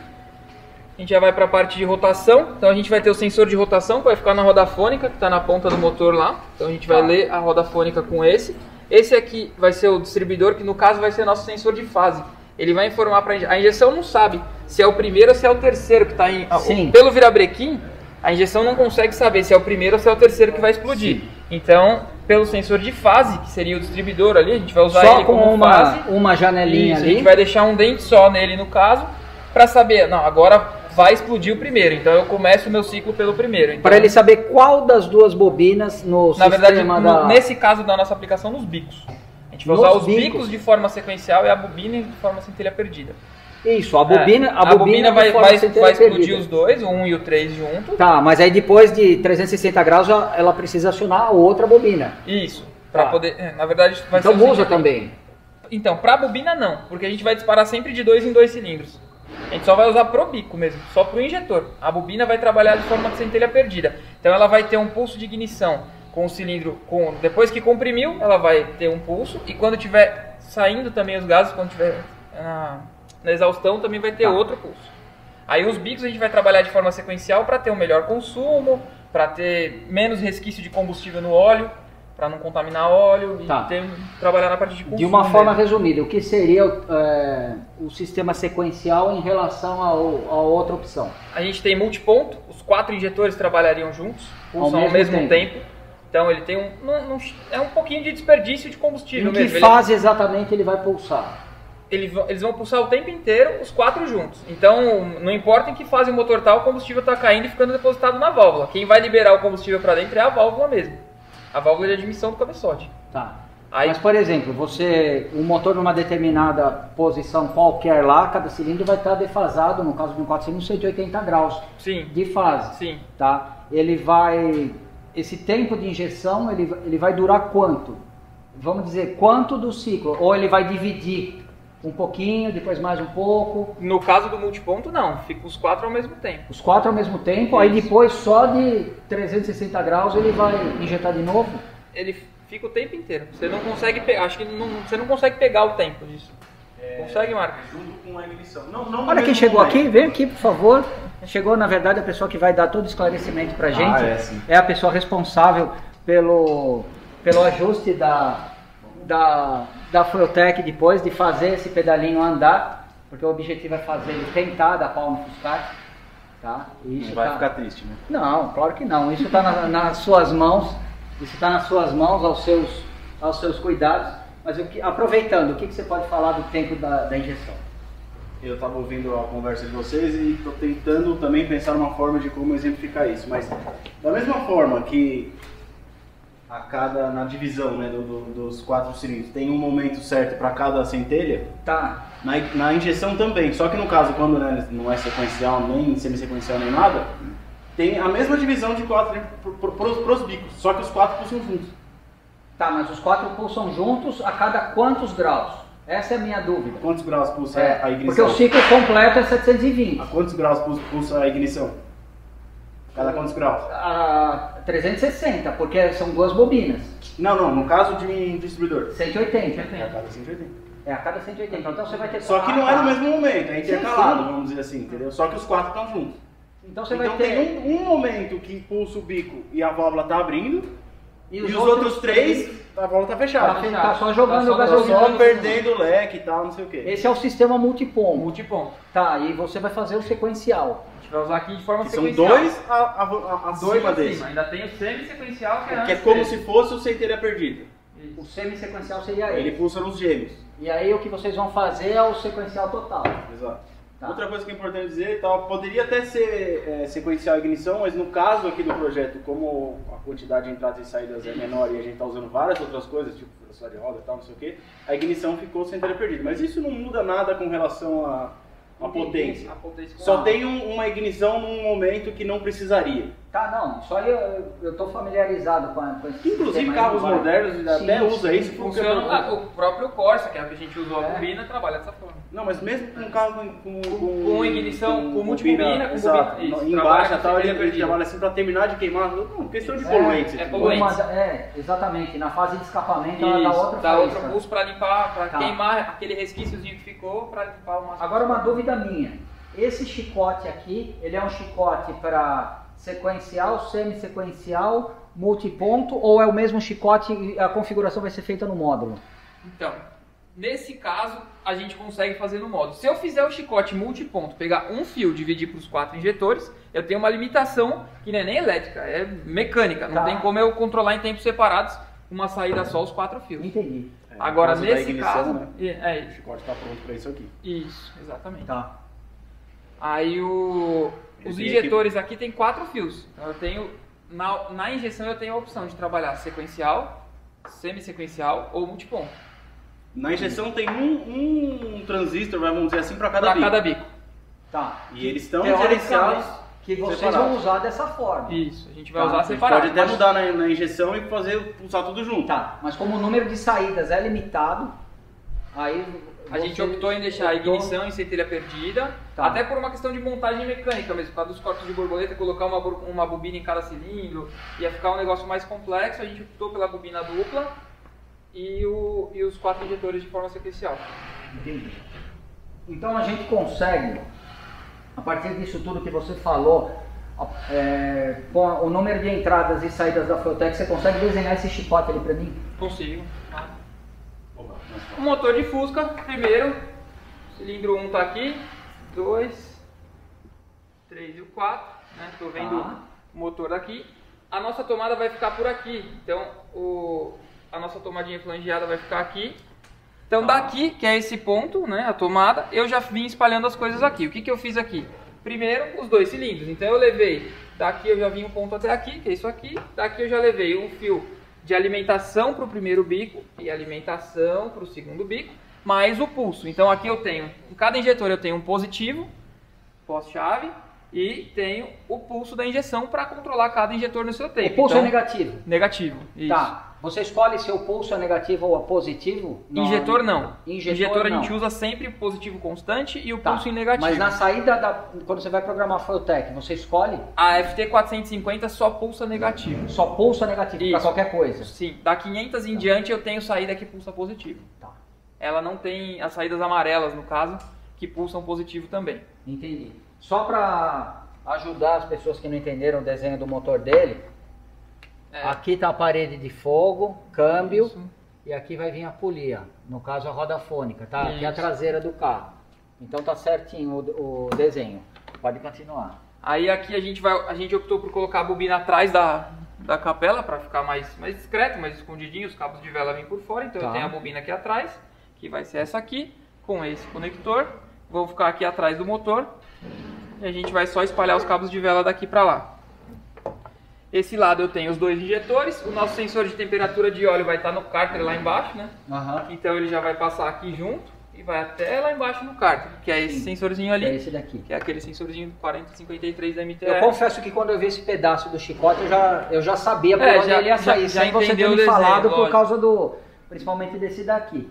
a gente já vai para a parte de rotação. Então a gente vai ter o sensor de rotação que vai ficar na roda fônica, que está na ponta do motor lá. Então a gente vai ler a roda fônica com esse. Esse aqui vai ser o distribuidor, que no caso vai ser nosso sensor de fase. Ele vai informar para a injeção, não sabe se é o primeiro ou se é o terceiro que está em... Pelo virabrequim, a injeção não consegue saber se é o primeiro ou se é o terceiro que vai explodir. Sim. Então, pelo sensor de fase, que seria o distribuidor ali, a gente vai usar ele como fase. Uma janelinha ali. A gente vai deixar um dente só nele, no caso, para saber, não, agora vai explodir o primeiro. Então, eu começo o meu ciclo pelo primeiro. Então, para ele saber qual das duas bobinas no sistema. Na verdade, nesse caso da nossa aplicação, nos bicos. A gente vai usar os bicos de forma sequencial e a bobina de forma centelha perdida. Isso, a bobina vai explodir os dois, o 1 e o 3 juntos. Tá, mas aí depois de 360 graus ela precisa acionar a outra bobina. Isso, para poder, na verdade vai então ser usa também. Então, para a bobina não, porque a gente vai disparar sempre de 2 em 2 cilindros. A gente só vai usar pro bico mesmo, só pro injetor. A bobina vai trabalhar de forma de centelha perdida. Então ela vai ter um pulso de ignição com o cilindro, depois que comprimiu, ela vai ter um pulso, e quando tiver saindo também os gases, quando tiver na exaustão, também vai ter outro pulso. Aí os bicos a gente vai trabalhar de forma sequencial para ter um melhor consumo, para ter menos resquício de combustível no óleo, para não contaminar óleo e trabalhar na parte de consumo. De uma forma resumida, o que seria o sistema sequencial em relação a outra opção? A gente tem multiponto, os 4 injetores trabalhariam juntos, pulsam ao mesmo tempo. Então ele tem é um pouquinho de desperdício de combustível mesmo. Em que fase exatamente ele vai pulsar? Eles vão pulsar o tempo inteiro, os 4 juntos. Então, não importa em que fase o motor está, o combustível está caindo e ficando depositado na válvula. Quem vai liberar o combustível para dentro é a válvula mesmo. A válvula de admissão do cabeçote. Tá. Mas, por exemplo, o motor numa determinada posição qualquer lá, cada cilindro vai estar defasado, no caso de um 4 cilindros, 180 graus de fase. Sim. Tá? Esse tempo de injeção, ele vai durar quanto? Vamos dizer, quanto do ciclo? Ou ele vai dividir um pouquinho, depois mais um pouco? No caso do multiponto, não. Fica os 4 ao mesmo tempo. Os 4 ao mesmo tempo, aí depois só de 360 graus ele vai injetar de novo? Ele fica o tempo inteiro. Você não consegue pegar, acho que você não consegue pegar o tempo disso. Consegue, Marcos? Junto com a ignição. Olha quem chegou aqui, vem aqui, por favor. Chegou, na verdade, a pessoa que vai dar todo o esclarecimento pra gente. É a pessoa responsável pelo ajuste da Fueltech depois, de fazer esse pedalinho andar, porque o objetivo é fazer ele tentar dar pau no Fuscat. Tá? Isso não vai ficar triste, né? Não, claro que não. Isso está nas suas mãos. Isso está nas suas mãos, aos seus cuidados. Mas aproveitando, o que você pode falar do tempo da injeção? Eu estava ouvindo a conversa de vocês e estou tentando também pensar uma forma de como exemplificar isso. Mas da mesma forma que na divisão, né, dos 4 cilindros tem um momento certo para cada centelha, na injeção também. Só que no caso, quando não é sequencial, nem semi-sequencial, nem nada, tem a mesma divisão de 4 para os bicos, só que os 4 pulsam juntos. Tá, mas os 4 pulsam juntos a cada quantos graus? Essa é a minha dúvida. Quantos graus pulsa a ignição? Porque o ciclo completo é 720. A quantos graus pulsa a ignição? Cada quantos graus? A 360, porque são 2 bobinas. Não, no caso de um distribuidor. 180. É a cada 180. É a cada 180, então você vai ter... Só que não é no mesmo momento, é intercalado, vamos dizer assim, entendeu? Só que os 4 estão juntos. Então vai ter... tem um momento que pulsa o bico e a válvula está abrindo, e os outros 3, a válvula está fechada. Tá só jogando o gasolina. Só perdendo o leque e tal, não sei o que. Esse é o sistema multiponto. Multiponto. Tá, e você vai fazer o sequencial. A gente vai usar aqui de forma sequencial. São 2 acima desse. Ainda tem o semi-sequencial, que é como se fosse o centelha perdida. O semi-sequencial seria ele pulsa nos gêmeos. E aí o que vocês vão fazer é o sequencial total. Exato. Tá. Outra coisa que é importante dizer, poderia até ser sequencial ignição, mas no caso aqui do projeto, como a quantidade de entradas e saídas é menor e a gente está usando várias outras coisas, tipo velocidade de roda e tal, não sei o que, a ignição ficou centelha perdida. Mas isso não muda nada com relação à potência. Só tem uma ignição num momento que não precisaria. Tá, não, isso aí eu tô familiarizado com esse Inclusive sistema carros aí, modernos até sim, usa isso. Funciona, o próprio Corsa, que é o que a gente usou a bobina, trabalha dessa forma. Não, mas mesmo com carro com ignição, com multibobina, com exato, bobina, isso, embaixo tal, ele ele trabalha assim para terminar de queimar, não, questão de poluentes. poluentes. Exatamente, na fase de escapamento Isso, ela dá outra dá faísca. outro pulso para limpar, para Tá. queimar aquele resquíciozinho que ficou, para limpar o máximo. Agora uma dúvida minha, esse chicote aqui, ele é um chicote para sequencial, semi-sequencial, multiponto, ou é o mesmo chicote e a configuração vai ser feita no módulo? Então, nesse caso, a gente consegue fazer no módulo. Se eu fizer o chicote multiponto, pegar um fio, dividir para os 4 injetores, eu tenho uma limitação que não é nem elétrica, é mecânica. Não Tá. tem como eu controlar em tempos separados uma saída só os 4 fios. Entendi. Agora, caso da nesse ignição, caso... né? É O chicote está pronto para isso aqui. isso, exatamente. Tá. Aí os tem injetores aqui tem 4 fios. Então eu tenho na injeção eu tenho a opção de trabalhar sequencial, semi-sequencial ou multiponto. Na injeção tem um transistor, vamos dizer assim, para cada Para bico. cada bico. Tá. E eles estão Teoricamente, gerenciados que vocês separados. vão usar dessa forma. Isso, a gente vai Tá, usar a gente separado. Pode até mudar na injeção e pulsar tudo junto. Tá, mas como o número de saídas é limitado, aí A gente optou em deixar a ignição em centelha perdida, Tá. até por uma questão de montagem mecânica mesmo, por causa dos corpos de borboleta, colocar uma bobina em cada cilindro, ia ficar um negócio mais complexo, a gente optou pela bobina dupla e os 4 injetores de forma sequencial. Entendi. Então a gente consegue, a partir disso tudo que você falou, com o número de entradas e saídas da Fueltech, você consegue desenhar esse chicote ali para mim? Consigo. O motor de Fusca, primeiro, cilindro 1 está aqui, 2, 3 e o 4, né? Estou vendo Tá. o motor daqui. A nossa tomada vai ficar por aqui, então a nossa tomadinha flangeada vai ficar aqui. Então daqui, que é esse ponto, né, a tomada, eu já vim espalhando as coisas aqui. O que eu fiz aqui? Primeiro, os 2 cilindros. Então eu levei, daqui eu já vim um ponto até aqui, que é isso aqui. Daqui eu já levei um fio de alimentação para o primeiro bico e alimentação para o segundo bico, mais o pulso. Então aqui eu tenho, em cada injetor eu tenho um positivo, pós-chave, e tenho o pulso da injeção para controlar cada injetor no seu tempo. O pulso então, é negativo? Negativo, isso. Tá. Você escolhe se o pulso é negativo ou é positivo? Injetor não. Injetor a não. gente usa sempre o positivo constante e o Tá. pulso em negativo. Mas na saída, quando você vai programar a Fueltech, você escolhe A FT450 só pulsa negativo. só pulsa negativo para Isso. qualquer coisa? Sim, da 500 em diante eu tenho saída que pulsa positivo. Tá. Ela não tem as saídas amarelas, no caso, que pulsam positivo também. Entendi. Só para ajudar as pessoas que não entenderam o desenho do motor dele, aqui tá a parede de fogo, câmbio, Isso. e aqui vai vir a polia, no caso a roda fônica, tá? Aqui é a Isso. traseira do carro. Então tá certinho o desenho. Pode continuar. Aí aqui a gente optou por colocar a bobina atrás da capela para ficar mais discreto, mais escondidinho, os cabos de vela vêm por fora, então Tá. eu tenho a bobina aqui atrás, que vai ser essa aqui, com esse conector. Vou ficar aqui atrás do motor e a gente vai só espalhar os cabos de vela daqui para lá. Esse lado eu tenho os 2 injetores, o nosso sensor de temperatura de óleo vai estar no cárter lá embaixo, né? Aham. Então ele já vai passar aqui junto e vai até lá embaixo no cárter, que é esse Sim. sensorzinho ali. É esse daqui. Que é aquele sensorzinho 4053 da MTE. Eu confesso que quando eu vi esse pedaço do chicote, eu já sabia por onde já- ele ia sair, já sem você ter entendeu me o desenho, falado por lógico. causa principalmente desse daqui.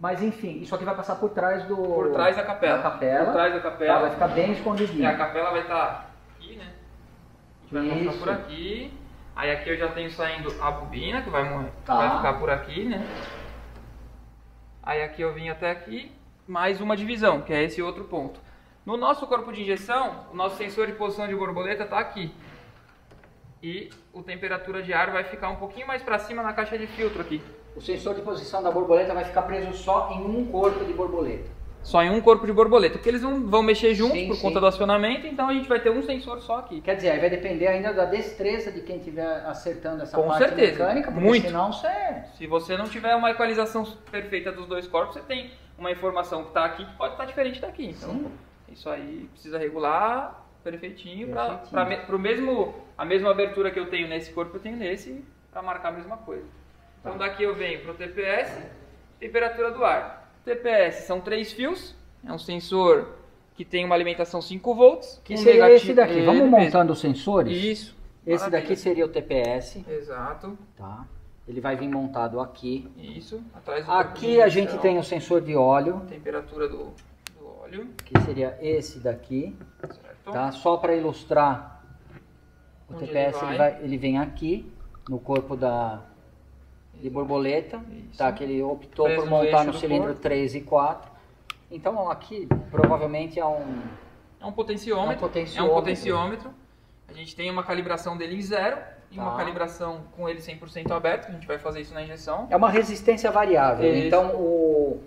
Mas enfim, isso aqui vai passar por trás Por trás da capela. Por trás da capela. Tá, vai ficar bem E escondidinho. a capela vai estar aqui, né? A gente vai Isso. passar por aqui. Aí aqui eu já tenho saindo a bobina, que vai morrer. Tá. Vai ficar por aqui, né? Aí aqui eu vim até aqui, mais uma divisão, que é esse outro ponto. No nosso corpo de injeção, o nosso sensor de posição de borboleta está aqui. E a temperatura de ar vai ficar um pouquinho mais para cima na caixa de filtro aqui. O sensor de posição da borboleta vai ficar preso só em um corpo de borboleta. Só em um corpo de borboleta, porque eles não vão mexer juntos Sim, por sim. conta do acionamento, então a gente vai ter um sensor só aqui. Quer dizer, aí vai depender ainda da destreza de quem estiver acertando essa Com parte certeza. mecânica, porque Muito. senão você... Se você não tiver uma equalização perfeita dos 2 corpos, você tem uma informação que está aqui que pode estar diferente daqui. Então, Sim. isso aí precisa regular perfeitinho, Perfeitinho. para a mesma abertura que eu tenho nesse corpo, eu tenho nesse, para marcar a mesma coisa. Então daqui eu venho para o TPS, temperatura do ar. TPS são 3 fios, é um sensor que tem uma alimentação 5 volts. Que um seria negativo- esse daqui. Vamos ele montando mesmo. os sensores? Isso. Esse Maravilha. daqui seria o TPS, Exato. tá? Ele vai vir montado aqui. Isso. Atrás do Aqui a gente tem o sensor de óleo, temperatura do óleo. que seria esse daqui, Certo. tá? Só para ilustrar, o Onde TPS ele vai? ele vem aqui, no corpo de borboleta, Isso. tá? Que ele optou Preso por no montar eixo no do cilindro corpo. 3 e 4. Então aqui provavelmente É um potenciômetro. É um potenciômetro. A gente tem uma calibração dele em 0 e uma Tá. calibração com ele 100% aberto. A gente vai fazer isso na injeção. é uma resistência variável. Isso. Então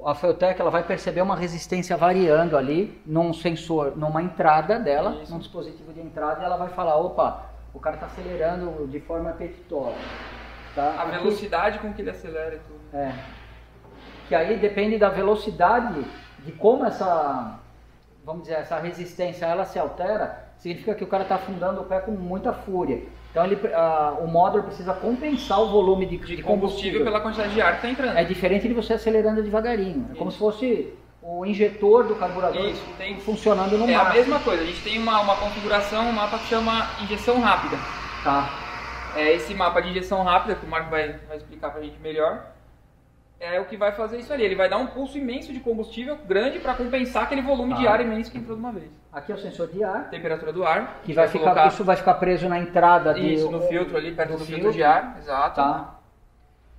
a Feotec ela vai perceber uma resistência variando ali num sensor, numa entrada dela, Isso. num dispositivo de entrada, e ela vai falar, opa, o cara está acelerando de forma apetitosa. Tá? A Aqui- velocidade com que ele acelera e tudo. É. Que aí depende da velocidade, de como essa, vamos dizer, essa resistência ela se altera, significa que o cara está afundando o pé com muita fúria. Então o motor precisa compensar o volume de De combustível. combustível pela quantidade de ar que está entrando. É diferente de você acelerando devagarinho. É como Isso. se fosse o injetor do carburador Isso, tem- funcionando no É máximo. a mesma coisa. A gente tem uma configuração, um mapa que chama injeção rápida. Tá. É esse mapa de injeção rápida, que o Marco vai explicar pra gente melhor, é o que vai fazer isso ali. Ele vai dar um pulso imenso de combustível grande para compensar aquele volume de Tá. ar imenso que entrou de uma vez. Aqui é o sensor de ar, Temperatura do ar, que vai ficar, isso vai ficar preso na entrada isso, no filtro ali, perto do filtro de filtro. ar, exato. Tá.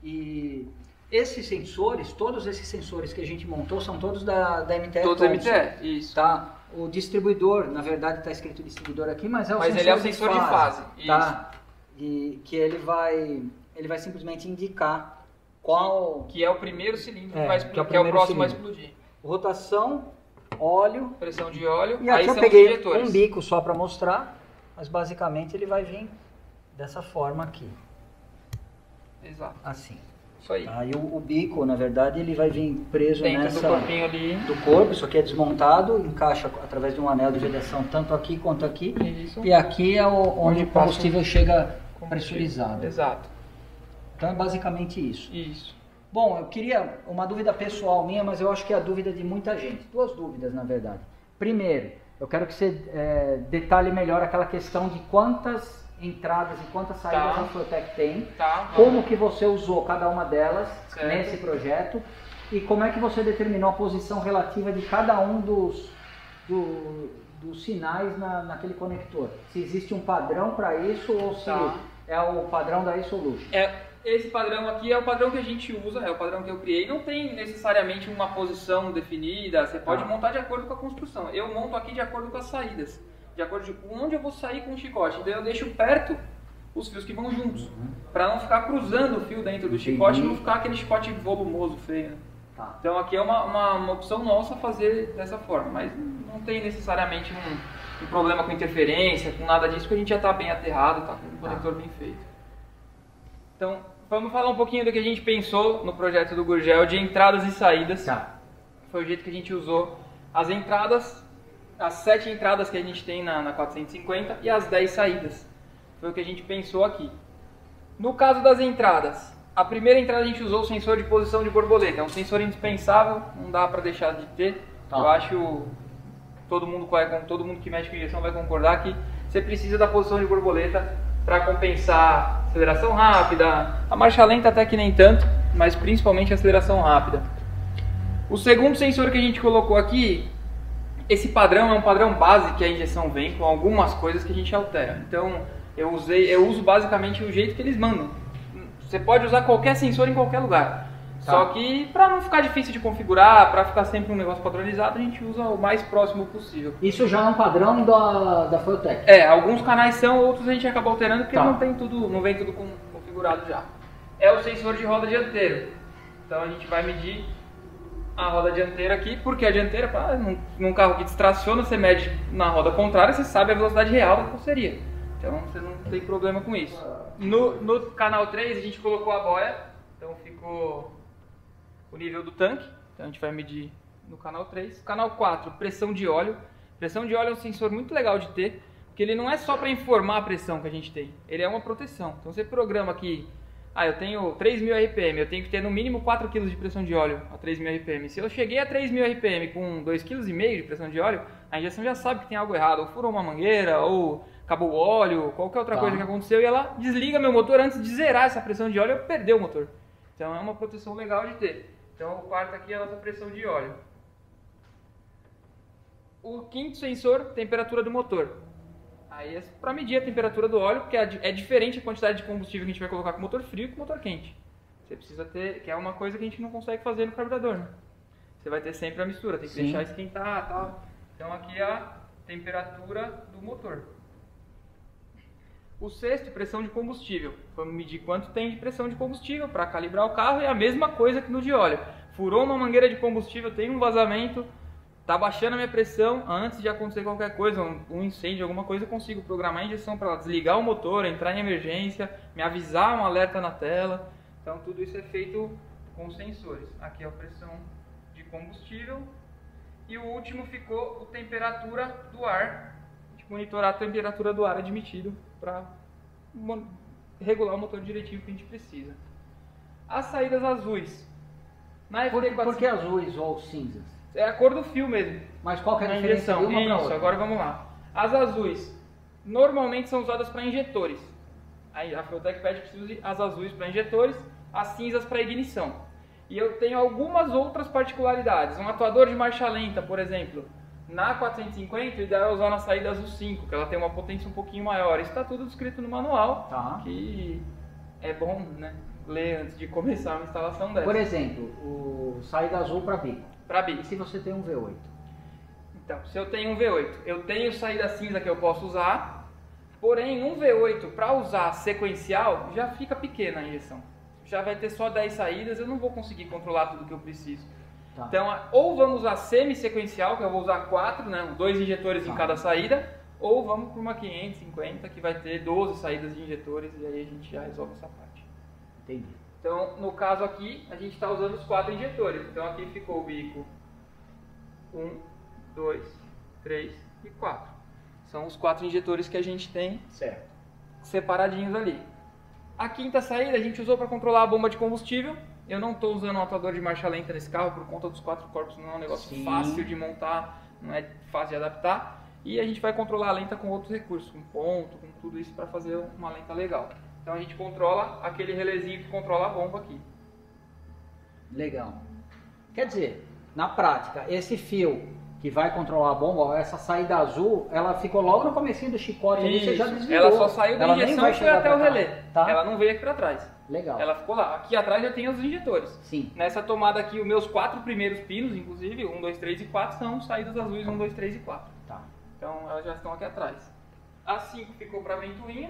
E esses sensores, todos esses sensores que a gente montou, são todos da MTE. Todos Thompson. MTE, isso. Tá. O distribuidor, na verdade está escrito distribuidor aqui, mas é o Mas sensor ele é o sensor de fase, Tá. E que ele vai simplesmente indicar qual Que é o primeiro cilindro É, que vai que é o explodir, que é o primeiro próximo a cilindro. explodir. rotação, óleo. Pressão de óleo, E aí aqui eu são os peguei injetores. um bico só para mostrar, mas basicamente ele vai vir dessa forma aqui, Exato, assim. isso aí. Aí o bico, na verdade, ele vai vir preso Dentro nessa do corpinho ali. do corpo, isso aqui é desmontado, encaixa através de um anel de vedação tanto aqui quanto aqui. Isso. E aqui é onde o passa combustível chega Combustível. pressurizado. Exato, Então é basicamente isso. isso. Bom, eu queria uma dúvida pessoal minha, mas eu acho que é a dúvida de muita gente. Duas dúvidas, na verdade. Primeiro, eu quero que você detalhe melhor aquela questão de quantas entradas e quantas saídas Tá. a Feotec tem, Tá. como que você usou cada uma delas Certo. nesse projeto e como é que você determinou a posição relativa de cada um dos sinais naquele conector. Se existe um padrão para isso ou se Tá. é o padrão da iSolution. Esse padrão aqui é o padrão que a gente usa, é o padrão que eu criei. Não tem necessariamente uma posição definida, você pode montar de acordo com a construção. Eu monto aqui de acordo com as saídas, de acordo com onde eu vou sair com o chicote. Então eu deixo perto os fios que vão juntos, para não ficar cruzando o fio dentro do chicote e não ficar aquele chicote volumoso, feio. Né? Tá. Então aqui é uma opção nossa fazer dessa forma, mas não tem necessariamente um problema com interferência, com nada disso, porque a gente já está bem aterrado, está com o conector bem feito. Então, vamos falar um pouquinho do que a gente pensou no projeto do Gurgel de entradas e saídas. Tá. Foi o jeito que a gente usou as entradas, as 7 entradas que a gente tem na 450 e as 10 saídas. Foi o que a gente pensou aqui. No caso das entradas, a primeira entrada a gente usou o sensor de posição de borboleta. É um sensor indispensável, não dá para deixar de ter. Tá. Eu acho todo mundo que mexe com injeção vai concordar que você precisa da posição de borboleta para compensar aceleração rápida, a marcha lenta até que nem tanto, mas principalmente a aceleração rápida. O segundo sensor que a gente colocou aqui, esse padrão é um padrão base que a injeção vem com algumas coisas que a gente altera. Então eu uso basicamente o jeito que eles mandam. Você pode usar qualquer sensor em qualquer lugar. Tá. Só que para não ficar difícil de configurar, para ficar sempre um negócio padronizado, a gente usa o mais próximo possível. Isso já é um padrão da Feotec. Alguns canais são, outros a gente acaba alterando porque Tá. não vem tudo configurado já. É o sensor de roda dianteira. Então a gente vai medir a roda dianteira aqui, porque a dianteira, num carro que distraciona, você mede na roda contrária, você sabe a velocidade real da carroceria. Então você não tem problema com isso. No canal 3 a gente colocou a boia, então ficou o nível do tanque, então a gente vai medir no canal 3. Canal 4, pressão de óleo. Pressão de óleo é um sensor muito legal de ter, porque ele não é só para informar a pressão que a gente tem, ele é uma proteção. Então você programa aqui, eu tenho 3.000 RPM, eu tenho que ter no mínimo 4 kg de pressão de óleo a 3.000 RPM. Se eu cheguei a 3.000 RPM com 2,5 kg de pressão de óleo, a injeção já sabe que tem algo errado, ou furou uma mangueira, ou acabou o óleo, qualquer outra Tá. coisa que aconteceu, e ela desliga meu motor antes de zerar essa pressão de óleo, eu perder o motor. Então é uma proteção legal de ter. Então o quarto aqui é a nossa pressão de óleo. O quinto sensor, temperatura do motor. Aí é para medir a temperatura do óleo, porque é diferente a quantidade de combustível que a gente vai colocar com o motor frio e com o motor quente. Você precisa ter, que é uma coisa que a gente não consegue fazer no carburador, né? Você vai ter sempre a mistura, tem que Sim. deixar esquentar e tal. Então aqui é a temperatura do motor. O sexto, pressão de combustível. Vamos medir quanto tem de pressão de combustível para calibrar o carro, e a mesma coisa que no de óleo. Furou uma mangueira de combustível, tem um vazamento, tá baixando a minha pressão, antes de acontecer qualquer coisa, um incêndio, alguma coisa, eu consigo programar a injeção para desligar o motor, entrar em emergência, me avisar um alerta na tela. Então tudo isso é feito com sensores. Aqui é a pressão de combustível. E o último ficou a temperatura do ar. A gente monitorar a temperatura do ar admitido para regular o motor direitinho que a gente precisa. As saídas azuis. Na Por FT450 que azuis ou cinzas? é a cor do fio mesmo. Mas qual que é a Na diferença injeção. de uma para Isso, outra? agora vamos lá. As azuis normalmente são usadas para injetores. Aí a Fueltech pede que você use as azuis para injetores, as cinzas para ignição. E eu tenho algumas outras particularidades. Um atuador de marcha lenta, por exemplo, na 450, o ideal é usar na saída azul 5, que ela tem uma potência um pouquinho maior. Isso está tudo descrito no manual, Tá. que é bom, né, ler antes de começar uma instalação dessa. Por exemplo, o saída azul para bico. Para E bico. se você tem um V8? Então, se eu tenho um V8, eu tenho saída cinza que eu posso usar, porém um V8 para usar sequencial já fica pequena a injeção. Já vai ter só 10 saídas, eu não vou conseguir controlar tudo que eu preciso. Tá. Então, ou vamos usar semi-sequencial, que eu vou usar 4, né, 2 injetores em Tá. cada saída, ou vamos para uma 550, que vai ter 12 saídas de injetores, e aí a gente já resolve essa parte. Entendi. Então, no caso aqui, a gente está usando os 4 injetores. Então, aqui ficou o bico 1, 2, 3 e 4. São os 4 injetores que a gente tem Certo. separadinhos ali. A quinta saída a gente usou para controlar a bomba de combustível. Eu não estou usando um atuador de marcha lenta nesse carro por conta dos 4 corpos, não é um negócio Sim. fácil de montar, não é fácil de adaptar. E a gente vai controlar a lenta com outros recursos, com ponto, com tudo isso para fazer uma lenta legal. Então a gente controla aquele relézinho que controla a bomba aqui. Legal. Quer dizer, na prática, esse fio que vai controlar a bomba, ó, essa saída azul, ela ficou logo no comecinho do chicote ali, você já Isso. desligou. Ela só saiu da Ela nem injeção vai e foi chegar até pra o cá, relé. Tá? Ela não veio aqui para trás. Legal. Ela ficou lá. Aqui atrás já tem os injetores. Sim. Nessa tomada aqui, os meus 4 primeiros pinos, inclusive, 1, 2, 3 e 4, são saídas azuis 1, 2, 3 e 4. Tá. Então elas já estão aqui atrás. A 5 ficou para ventoinha.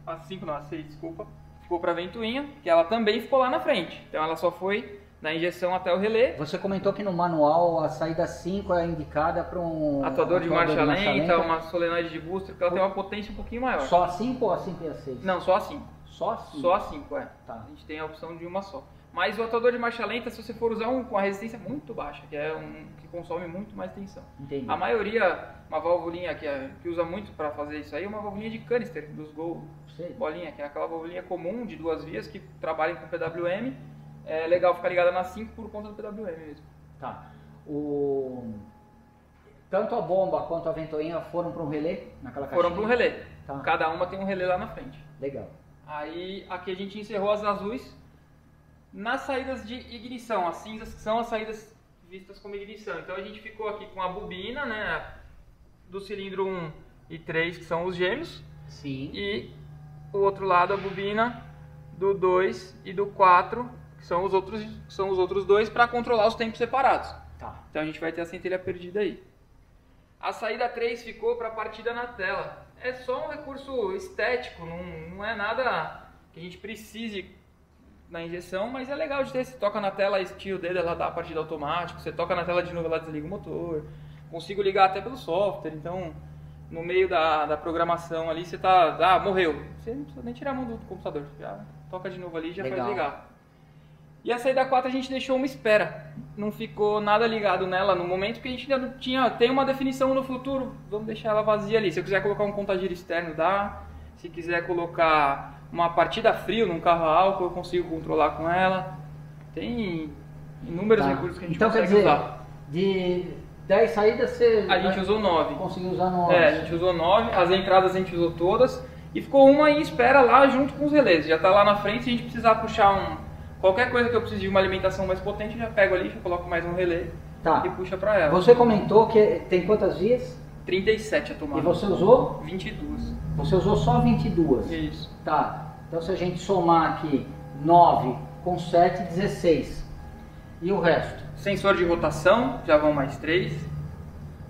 A 5 não, a 6, desculpa. Ficou para ventoinha, que ela também ficou lá na frente. Então ela só foi da injeção até o relé. Você comentou que no manual a saída 5 é indicada para um Atuador de marcha lenta, uma solenoide de booster, porque ela tem uma potência um pouquinho maior. Só a 5 ou a 5 e a 6? Não, só a 5. Só a 5? Só a 5, é. Tá. A gente tem a opção de uma só. Mas o atuador de marcha lenta, se você for usar um com a resistência muito baixa, que é um que consome muito mais tensão. Entendi. A maioria, uma válvulinha que usa muito para fazer isso aí, é uma válvulinha de canister dos Gol Sei. bolinha, que é aquela válvulinha comum de 2 vias que trabalham com PWM. É legal ficar ligada na 5 por conta do PWM mesmo. Tá. Tanto a bomba quanto a ventoinha foram para um relé naquela caixinha? Foram para um relé. Tá. Cada uma tem um relé lá na frente. Legal. Aí aqui a gente encerrou as azuis. Nas saídas de ignição, as cinzas são as saídas vistas como ignição. Então a gente ficou aqui com a bobina, né, do cilindro 1 e 3, que são os gêmeos, Sim. e o outro lado a bobina do 2 e do 4, que são os outros dois, para controlar os tempos separados. Tá. Então a gente vai ter a centelha perdida aí. A saída 3 ficou para a partida na tela. É só um recurso estético, não é nada que a gente precise na injeção, mas é legal de ter. Você toca na tela, estia o dedo, ela dá a partida automática. Você toca na tela de novo, ela desliga o motor. Consigo ligar até pelo software, então no meio da programação ali você tá... morreu. Você não precisa nem tirar a mão do computador, já toca de novo ali e já Legal. faz ligar. E a saída 4 a gente deixou uma espera. Não ficou nada ligado nela no momento, porque a gente ainda não tinha... Tem uma definição no futuro, vamos deixar ela vazia ali. Se eu quiser colocar um contagiro externo, dá. Se quiser colocar uma partida frio num carro a álcool, eu consigo controlar com ela. Tem inúmeros Tá. recursos que a gente Então, consegue quer dizer, usar. 10 saídas você A gente usou 9. conseguiu usar 9. A gente usou 9, as entradas a gente usou todas e ficou uma em espera lá junto com os relés. Já está lá na frente, se a gente precisar puxar qualquer coisa que eu precise de uma alimentação mais potente, eu já pego ali, já coloco mais um relé e puxa para ela. Você comentou que tem quantas vias? 37 a tomada. E você usou? 22. Você usou só 22? Isso. Tá, então se a gente somar aqui 9 com 7, 16. E o resto? Sensor de rotação, já vão mais 3.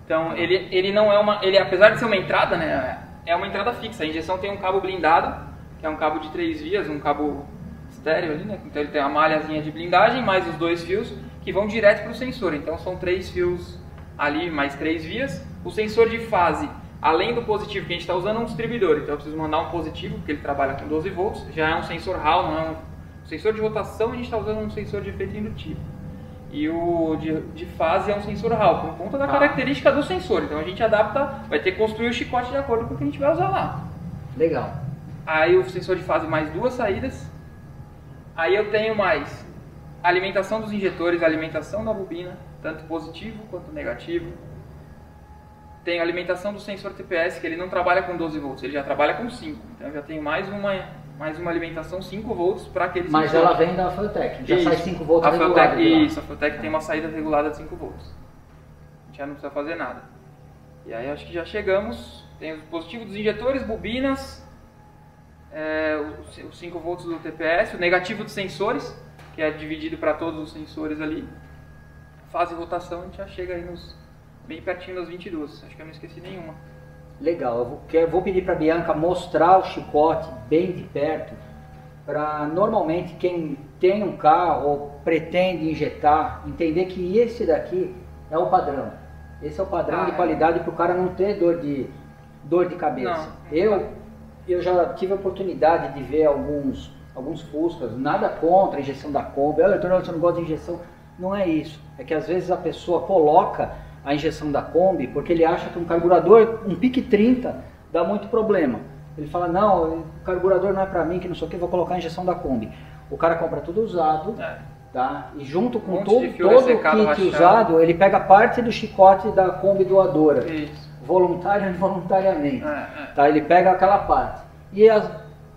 Então ele não é ele apesar de ser uma entrada, né, é uma entrada fixa. A injeção tem um cabo blindado, que é um cabo de 3 vias, um cabo estéreo ali, né? Então ele tem a malhazinha de blindagem, mais os 2 fios que vão direto para o sensor. Então são 3 fios ali, mais 3 vias. O sensor de fase, além do positivo que a gente está usando, é um distribuidor. Então eu preciso mandar um positivo, porque ele trabalha com 12 volts. Já é um sensor Hall, não é um sensor de rotação, a gente está usando um sensor de efeito indutivo. E o de fase é um sensor Hall, por conta da característica do sensor. Então a gente adapta, vai ter que construir o chicote de acordo com o que a gente vai usar lá. Legal. Aí o sensor de fase mais 2 saídas. Aí eu tenho mais alimentação dos injetores, alimentação da bobina, tanto positivo quanto negativo. Tenho alimentação do sensor TPS, que ele não trabalha com 12 volts, ele já trabalha com 5. Então eu já tenho mais uma alimentação 5 volts para aquele Mas sensor. ela vem da Feotec, já Isso. sai 5 volts a regulado. Isso, a Feotec tem uma saída regulada de 5 volts. A gente já não precisa fazer nada. E aí acho que já chegamos. Tem o positivo dos injetores, bobinas, os 5 volts do TPS, o negativo dos sensores, que é dividido para todos os sensores ali. Fase e rotação, a gente já chega aí bem pertinho das 22. Acho que eu não esqueci nenhuma. Legal, eu vou pedir para a Bianca mostrar o chicote bem de perto, para normalmente quem tem um carro ou pretende injetar, entender que esse daqui é o padrão. Esse é o padrão de qualidade para o cara não ter dor de cabeça. Eu já tive a oportunidade de ver alguns Fuscas, nada contra a injeção da Kombi. Você não gosta de injeção? Não é isso, é que às vezes a pessoa coloca a injeção da Kombi porque ele acha que um carburador, um pique 30, dá muito problema. Ele fala, não, o carburador não é pra mim, que não sei o que, vou colocar a injeção da Kombi. O cara compra tudo usado, tá? E junto com todo o kit usado, ele pega parte do chicote da Kombi doadora. Isso. Voluntário ou involuntariamente. Tá? Ele pega aquela parte. E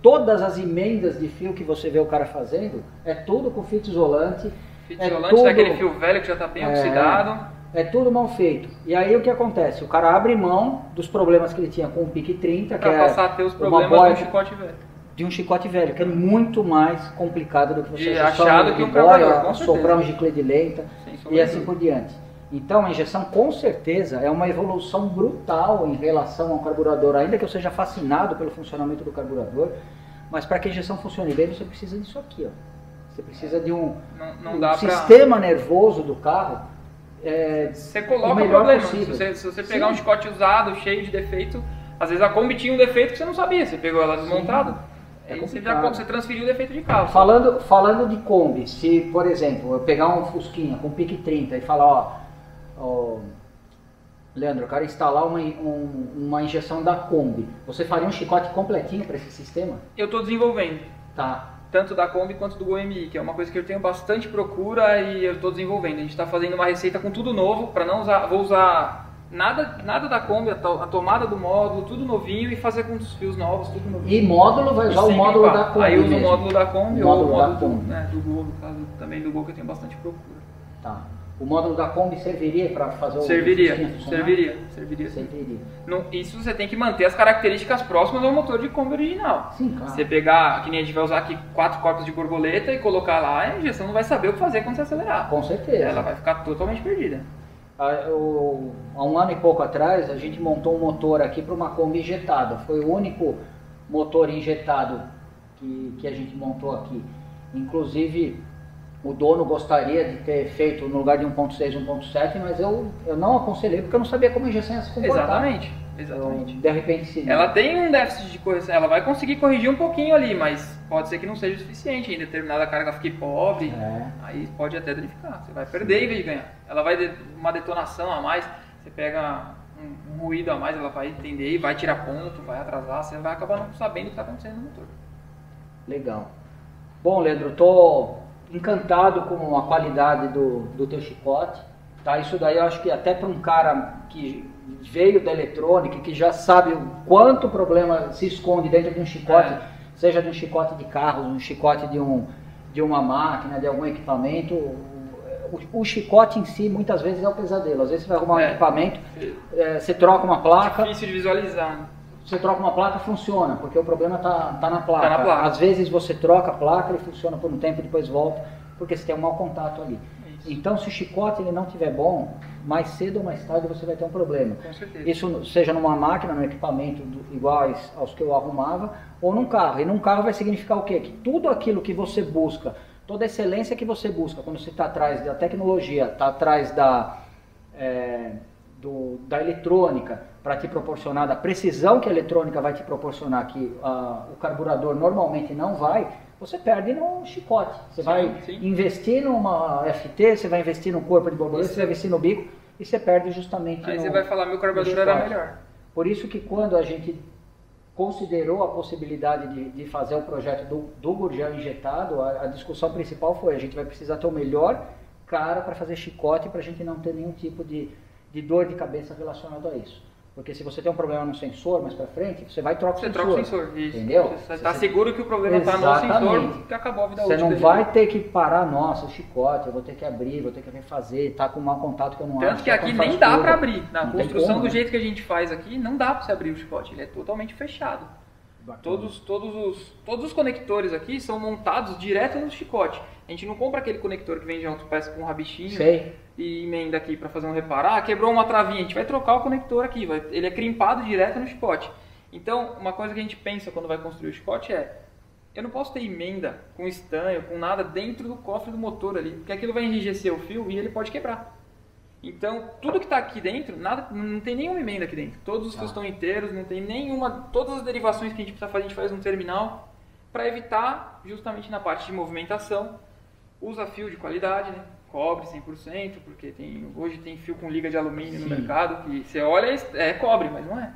todas as emendas de fio que você vê o cara fazendo, é tudo com fita isolante. Fita isolante daquele fio velho que já está bem oxidado. É tudo mal feito. E aí o que acontece? O cara abre mão dos problemas que ele tinha com o pique 30, que é passar a ter os problemas de um chicote velho. De um chicote velho, que é muito mais complicado do que você achado que um carburador, soprar um giclê de lenta e assim por diante. Então a injeção com certeza é uma evolução brutal em relação ao carburador, ainda que eu seja fascinado pelo funcionamento do carburador, mas para que a injeção funcione bem você precisa disso aqui, ó. Você precisa de um sistema nervoso do carro. Você coloca o problema. Se você pegar um chicote usado, cheio de defeito, às vezes a Kombi tinha um defeito que você não sabia, você pegou ela desmontada, aí você transferiu o defeito de carro. Falando de Kombi, se por exemplo eu pegar um Fusquinha com pique 30 e falar, ó, Leandro, eu quero instalar uma injeção da Kombi, você faria um chicote completinho para esse sistema? Eu estou desenvolvendo. Tá. Tanto da Kombi quanto do GoMI, que é uma coisa que eu tenho bastante procura e eu estou desenvolvendo. A gente está fazendo uma receita com tudo novo, para não usar, vou usar nada da Kombi, a tomada do módulo, tudo novinho e fazer com os fios novos, tudo novinho. E módulo, vai usar o módulo da Kombi. Aí usa o módulo da Kombi ou o módulo do Gol, no caso também do Gol, que eu tenho bastante procura. Tá. O módulo da Kombi serviria para fazer o Serviria. Serviria. Isso você tem que manter as características próximas ao motor de Kombi original. Sim, claro. Você pegar, que nem a gente vai usar aqui 4 corpos de borboleta e colocar lá, a injeção não vai saber o que fazer quando você acelerar. Com certeza. Ela vai ficar totalmente perdida. Há um ano e pouco atrás, a gente montou um motor aqui para uma Kombi injetada. Foi o único motor injetado que a gente montou aqui. Inclusive, o dono gostaria de ter feito no lugar de 1.6, 1.7, mas eu não aconselhei porque eu não sabia como a injeção ia se comportar. Exatamente. De repente, ela tem um déficit de correção, ela vai conseguir corrigir um pouquinho ali, mas pode ser que não seja o suficiente. Em determinada carga fique pobre, aí pode até danificar. Você vai perder em vez de ganhar. Ela vai ter uma detonação a mais, você pega um ruído a mais, ela vai entender e vai tirar ponto, vai atrasar, você vai acabar não sabendo o que está acontecendo no motor. Legal. Bom, Leandro, estou encantado com a qualidade do teu chicote, Tá? Isso daí eu acho que até para um cara que veio da eletrônica, que já sabe o quanto problema se esconde dentro de um chicote, seja de um chicote de carro, um chicote de uma máquina, de algum equipamento, o chicote em si muitas vezes é um pesadelo. Às vezes você vai arrumar um equipamento, você troca uma placa... Difícil de visualizar, né? Você troca uma placa, funciona, porque o problema tá na placa. Tá na placa. Às vezes você troca a placa, ele funciona por um tempo e depois volta, porque você tem um mau contato ali. Isso. Então, se o chicote ele não estiver bom, mais cedo ou mais tarde você vai ter um problema. Com certeza. Isso seja numa máquina, num equipamento iguais aos que eu arrumava, ou num carro. E num carro vai significar o quê? Que tudo aquilo que você busca, toda a excelência que você busca, quando você está atrás da tecnologia, está atrás da eletrônica, para te proporcionar, da precisão que a eletrônica vai te proporcionar, que o carburador normalmente não vai, você perde no chicote. Você vai investir numa FT, você vai investir no corpo de borboleta, você vai investir no bico, e você perde justamente Aí você vai falar, meu carburador era melhor. Por isso que quando a gente considerou a possibilidade de fazer o projeto do Gurgel injetado, a discussão principal foi, a gente vai precisar ter o melhor cara para fazer chicote, para a gente não ter nenhum tipo de dor de cabeça relacionado a isso. Porque se você tem um problema no sensor mais para frente, você vai trocar o sensor. Você troca o sensor, isso. Entendeu? Você está seguro que o problema está no sensor, que acabou a vida útil. Você não vai ter que parar, nossa, o chicote, eu vou ter que abrir, vou ter que refazer, tá com um mau contato que eu não acho. Tanto que aqui nem dá para abrir. Na construção do jeito que a gente faz aqui, não dá para você abrir o chicote, ele é totalmente fechado. Todos os conectores aqui são montados direto no chicote. A gente não compra aquele conector que vem junto, parece com um rabichinho. Sei. E emenda aqui para fazer um reparo. Ah, quebrou uma travinha, a gente vai trocar o conector aqui. Ele é crimpado direto no chicote. Então, uma coisa que a gente pensa quando vai construir o chicote é: eu não posso ter emenda com estanho, com nada dentro do cofre do motor ali, porque aquilo vai enrijecer o fio e ele pode quebrar. Então, tudo que está aqui dentro, não tem nenhuma emenda aqui dentro. Todos os fios estão inteiros, não tem nenhuma... Todas as derivações que a gente precisa fazer, a gente faz no terminal, para evitar, justamente na parte de movimentação, usa fio de qualidade, né? Cobre 100%, porque hoje tem fio com liga de alumínio no mercado, que você olha, é cobre, mas não é.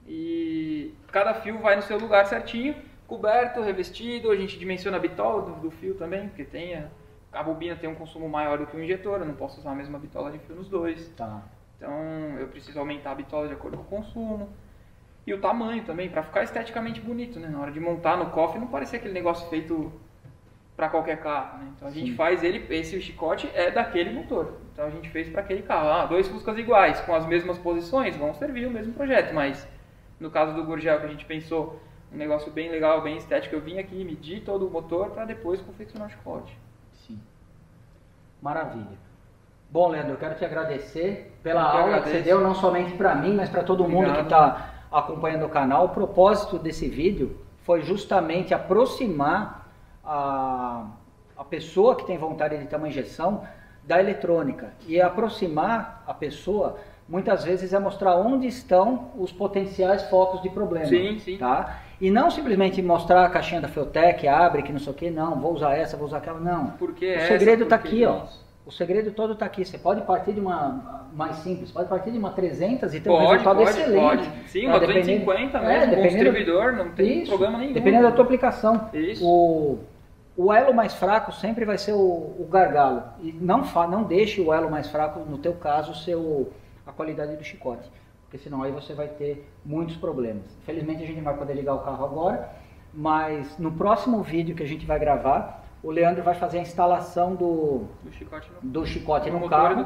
E cada fio vai no seu lugar certinho, coberto, revestido, a gente dimensiona a bitola do fio também, porque a bobina tem um consumo maior do que o injetor, eu não posso usar a mesma bitola de fio nos dois. Tá. Então eu preciso aumentar a bitola de acordo com o consumo. E o tamanho também, para ficar esteticamente bonito, né? Na hora de montar no cofre, não parecer aquele negócio feito para qualquer carro, né? Então a gente faz esse chicote é daquele motor. Então a gente fez para aquele carro. Dois Fuscas iguais, com as mesmas posições, vão servir o mesmo projeto, mas no caso do Gurgel, que a gente pensou um negócio bem legal, bem estético, eu vim aqui medir todo o motor para depois confeccionar o chicote. Sim. Maravilha. Bom, Leandro, eu quero te agradecer pela aula que você deu, não somente para mim, mas para todo mundo que está acompanhando o canal. O propósito desse vídeo foi justamente aproximar a pessoa que tem vontade de ter uma injeção da eletrônica. E aproximar a pessoa, muitas vezes, é mostrar onde estão os potenciais focos de problema. Sim, sim. Tá? E não simplesmente mostrar a caixinha da Feotec, abre, que não sei o que, não, vou usar essa, vou usar aquela, não. Porque o segredo está aqui, ó. O segredo todo está aqui. Você pode partir de uma mais simples, pode partir de uma 300 e ter um resultado excelente. Pode. Sim, uma 250 mesmo, com o distribuidor, não tem problema nenhum. Dependendo da tua aplicação. Isso. O elo mais fraco sempre vai ser o gargalo. E não deixe o elo mais fraco, no teu caso, ser a qualidade do chicote. Porque senão aí você vai ter muitos problemas. Infelizmente a gente não vai poder ligar o carro agora, mas no próximo vídeo que a gente vai gravar, o Leandro vai fazer a instalação do chicote no carro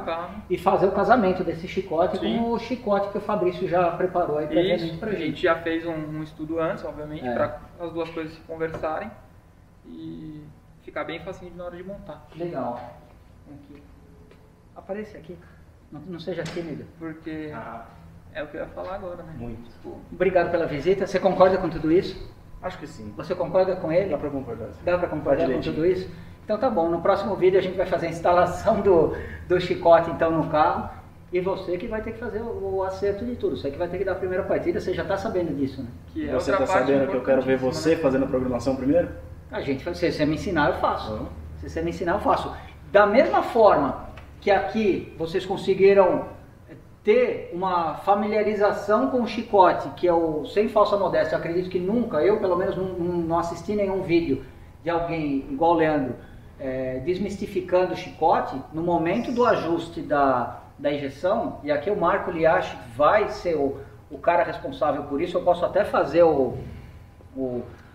e fazer o casamento desse chicote com o chicote que o Fabrício já preparou aí previamente pra gente. A gente já fez um estudo antes, obviamente, para as duas coisas se conversarem e ficar bem facinho na hora de montar. Legal. Aqui. Aparece aqui. Não seja tímido. Porque é o que eu ia falar agora, né? Muito. Obrigado pela visita. Você concorda com tudo isso? Acho que sim. Você concorda com ele? Dá pra concordar. Dá pra concordar com tudo isso? Então tá bom, no próximo vídeo a gente vai fazer a instalação do chicote então no carro e você que vai ter que fazer o acerto de tudo, você que vai ter que dar a primeira partida, você já tá sabendo disso, né? Que você tá sabendo que eu quero ver você fazendo a programação primeiro? Se você me ensinar eu faço. Se você me ensinar eu faço. Da mesma forma que aqui vocês conseguiram ter uma familiarização com o chicote, que é sem falsa modéstia, eu acredito que nunca, eu pelo menos não assisti nenhum vídeo de alguém igual o Leandro, desmistificando o chicote no momento do ajuste da injeção, e aqui o Marco Liache vai ser o cara responsável por isso. Eu posso até fazer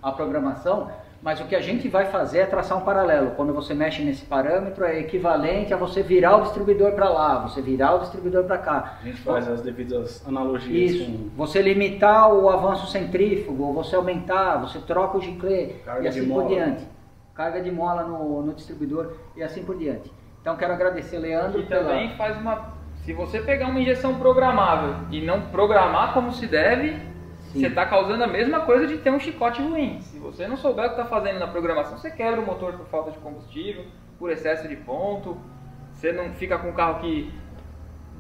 a programação, mas o que a gente vai fazer é traçar um paralelo. Quando você mexe nesse parâmetro, é equivalente a você virar o distribuidor para lá, você virar o distribuidor para cá. A gente faz as devidas analogias. Isso, você limitar o avanço centrífugo, ou você aumentar, você troca o giclê, e assim por diante. Carga de mola no distribuidor, e assim por diante. Então quero agradecer, Leandro. E também faz se você pegar uma injeção programável e não programar como se deve, você está causando a mesma coisa de ter um chicote ruim. Se você não souber o que está fazendo na programação, você quebra o motor por falta de combustível, por excesso de ponto, você não fica com um carro que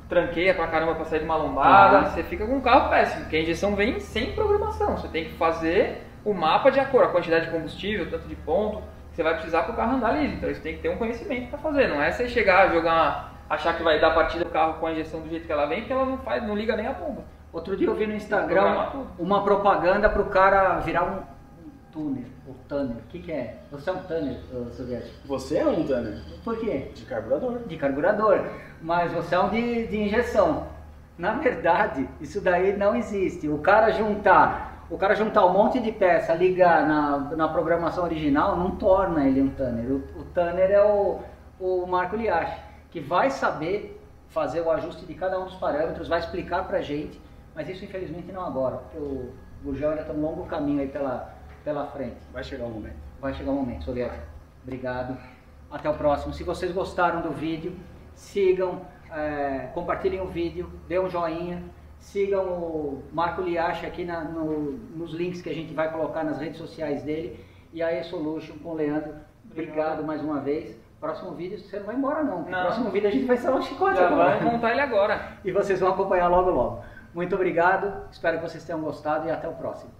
tranqueia pra caramba para sair de uma lombada, você fica com um carro péssimo, porque a injeção vem sem programação. Você tem que fazer o mapa de acordo, a quantidade de combustível, tanto de ponto, que você vai precisar para o carro andar liso. Então isso tem que ter um conhecimento para fazer, não é você chegar, achar que vai dar partida do carro com a injeção do jeito que ela vem, porque ela não liga nem a bomba. Outro dia eu vi no Instagram uma propaganda para o cara virar um tuner, ou tanner. O que é? Você é um tanner, Soviético? Você é um tanner. Por quê? De carburador. De carburador. Mas você é um de injeção. Na verdade, isso daí não existe. O cara juntar um monte de peça, ligar na programação original, não torna ele um tanner. O tanner é o Marco Liache, que vai saber fazer o ajuste de cada um dos parâmetros, vai explicar pra gente. Mas isso infelizmente não agora, porque o Gurgel ainda tem um longo caminho aí pela frente. Vai chegar o momento. Vai chegar o momento, Soviético. Obrigado. Até o próximo. Se vocês gostaram do vídeo, sigam, compartilhem o vídeo, dê um joinha, sigam o Marco Liache aqui nos links que a gente vai colocar nas redes sociais dele, e a E-Solution com o Leandro. Obrigado mais uma vez. Próximo vídeo você não vai embora não. No próximo vídeo a gente vai instalar o chicote agora. Vamos montar ele agora. E vocês vão acompanhar logo logo. Muito obrigado, espero que vocês tenham gostado e até o próximo.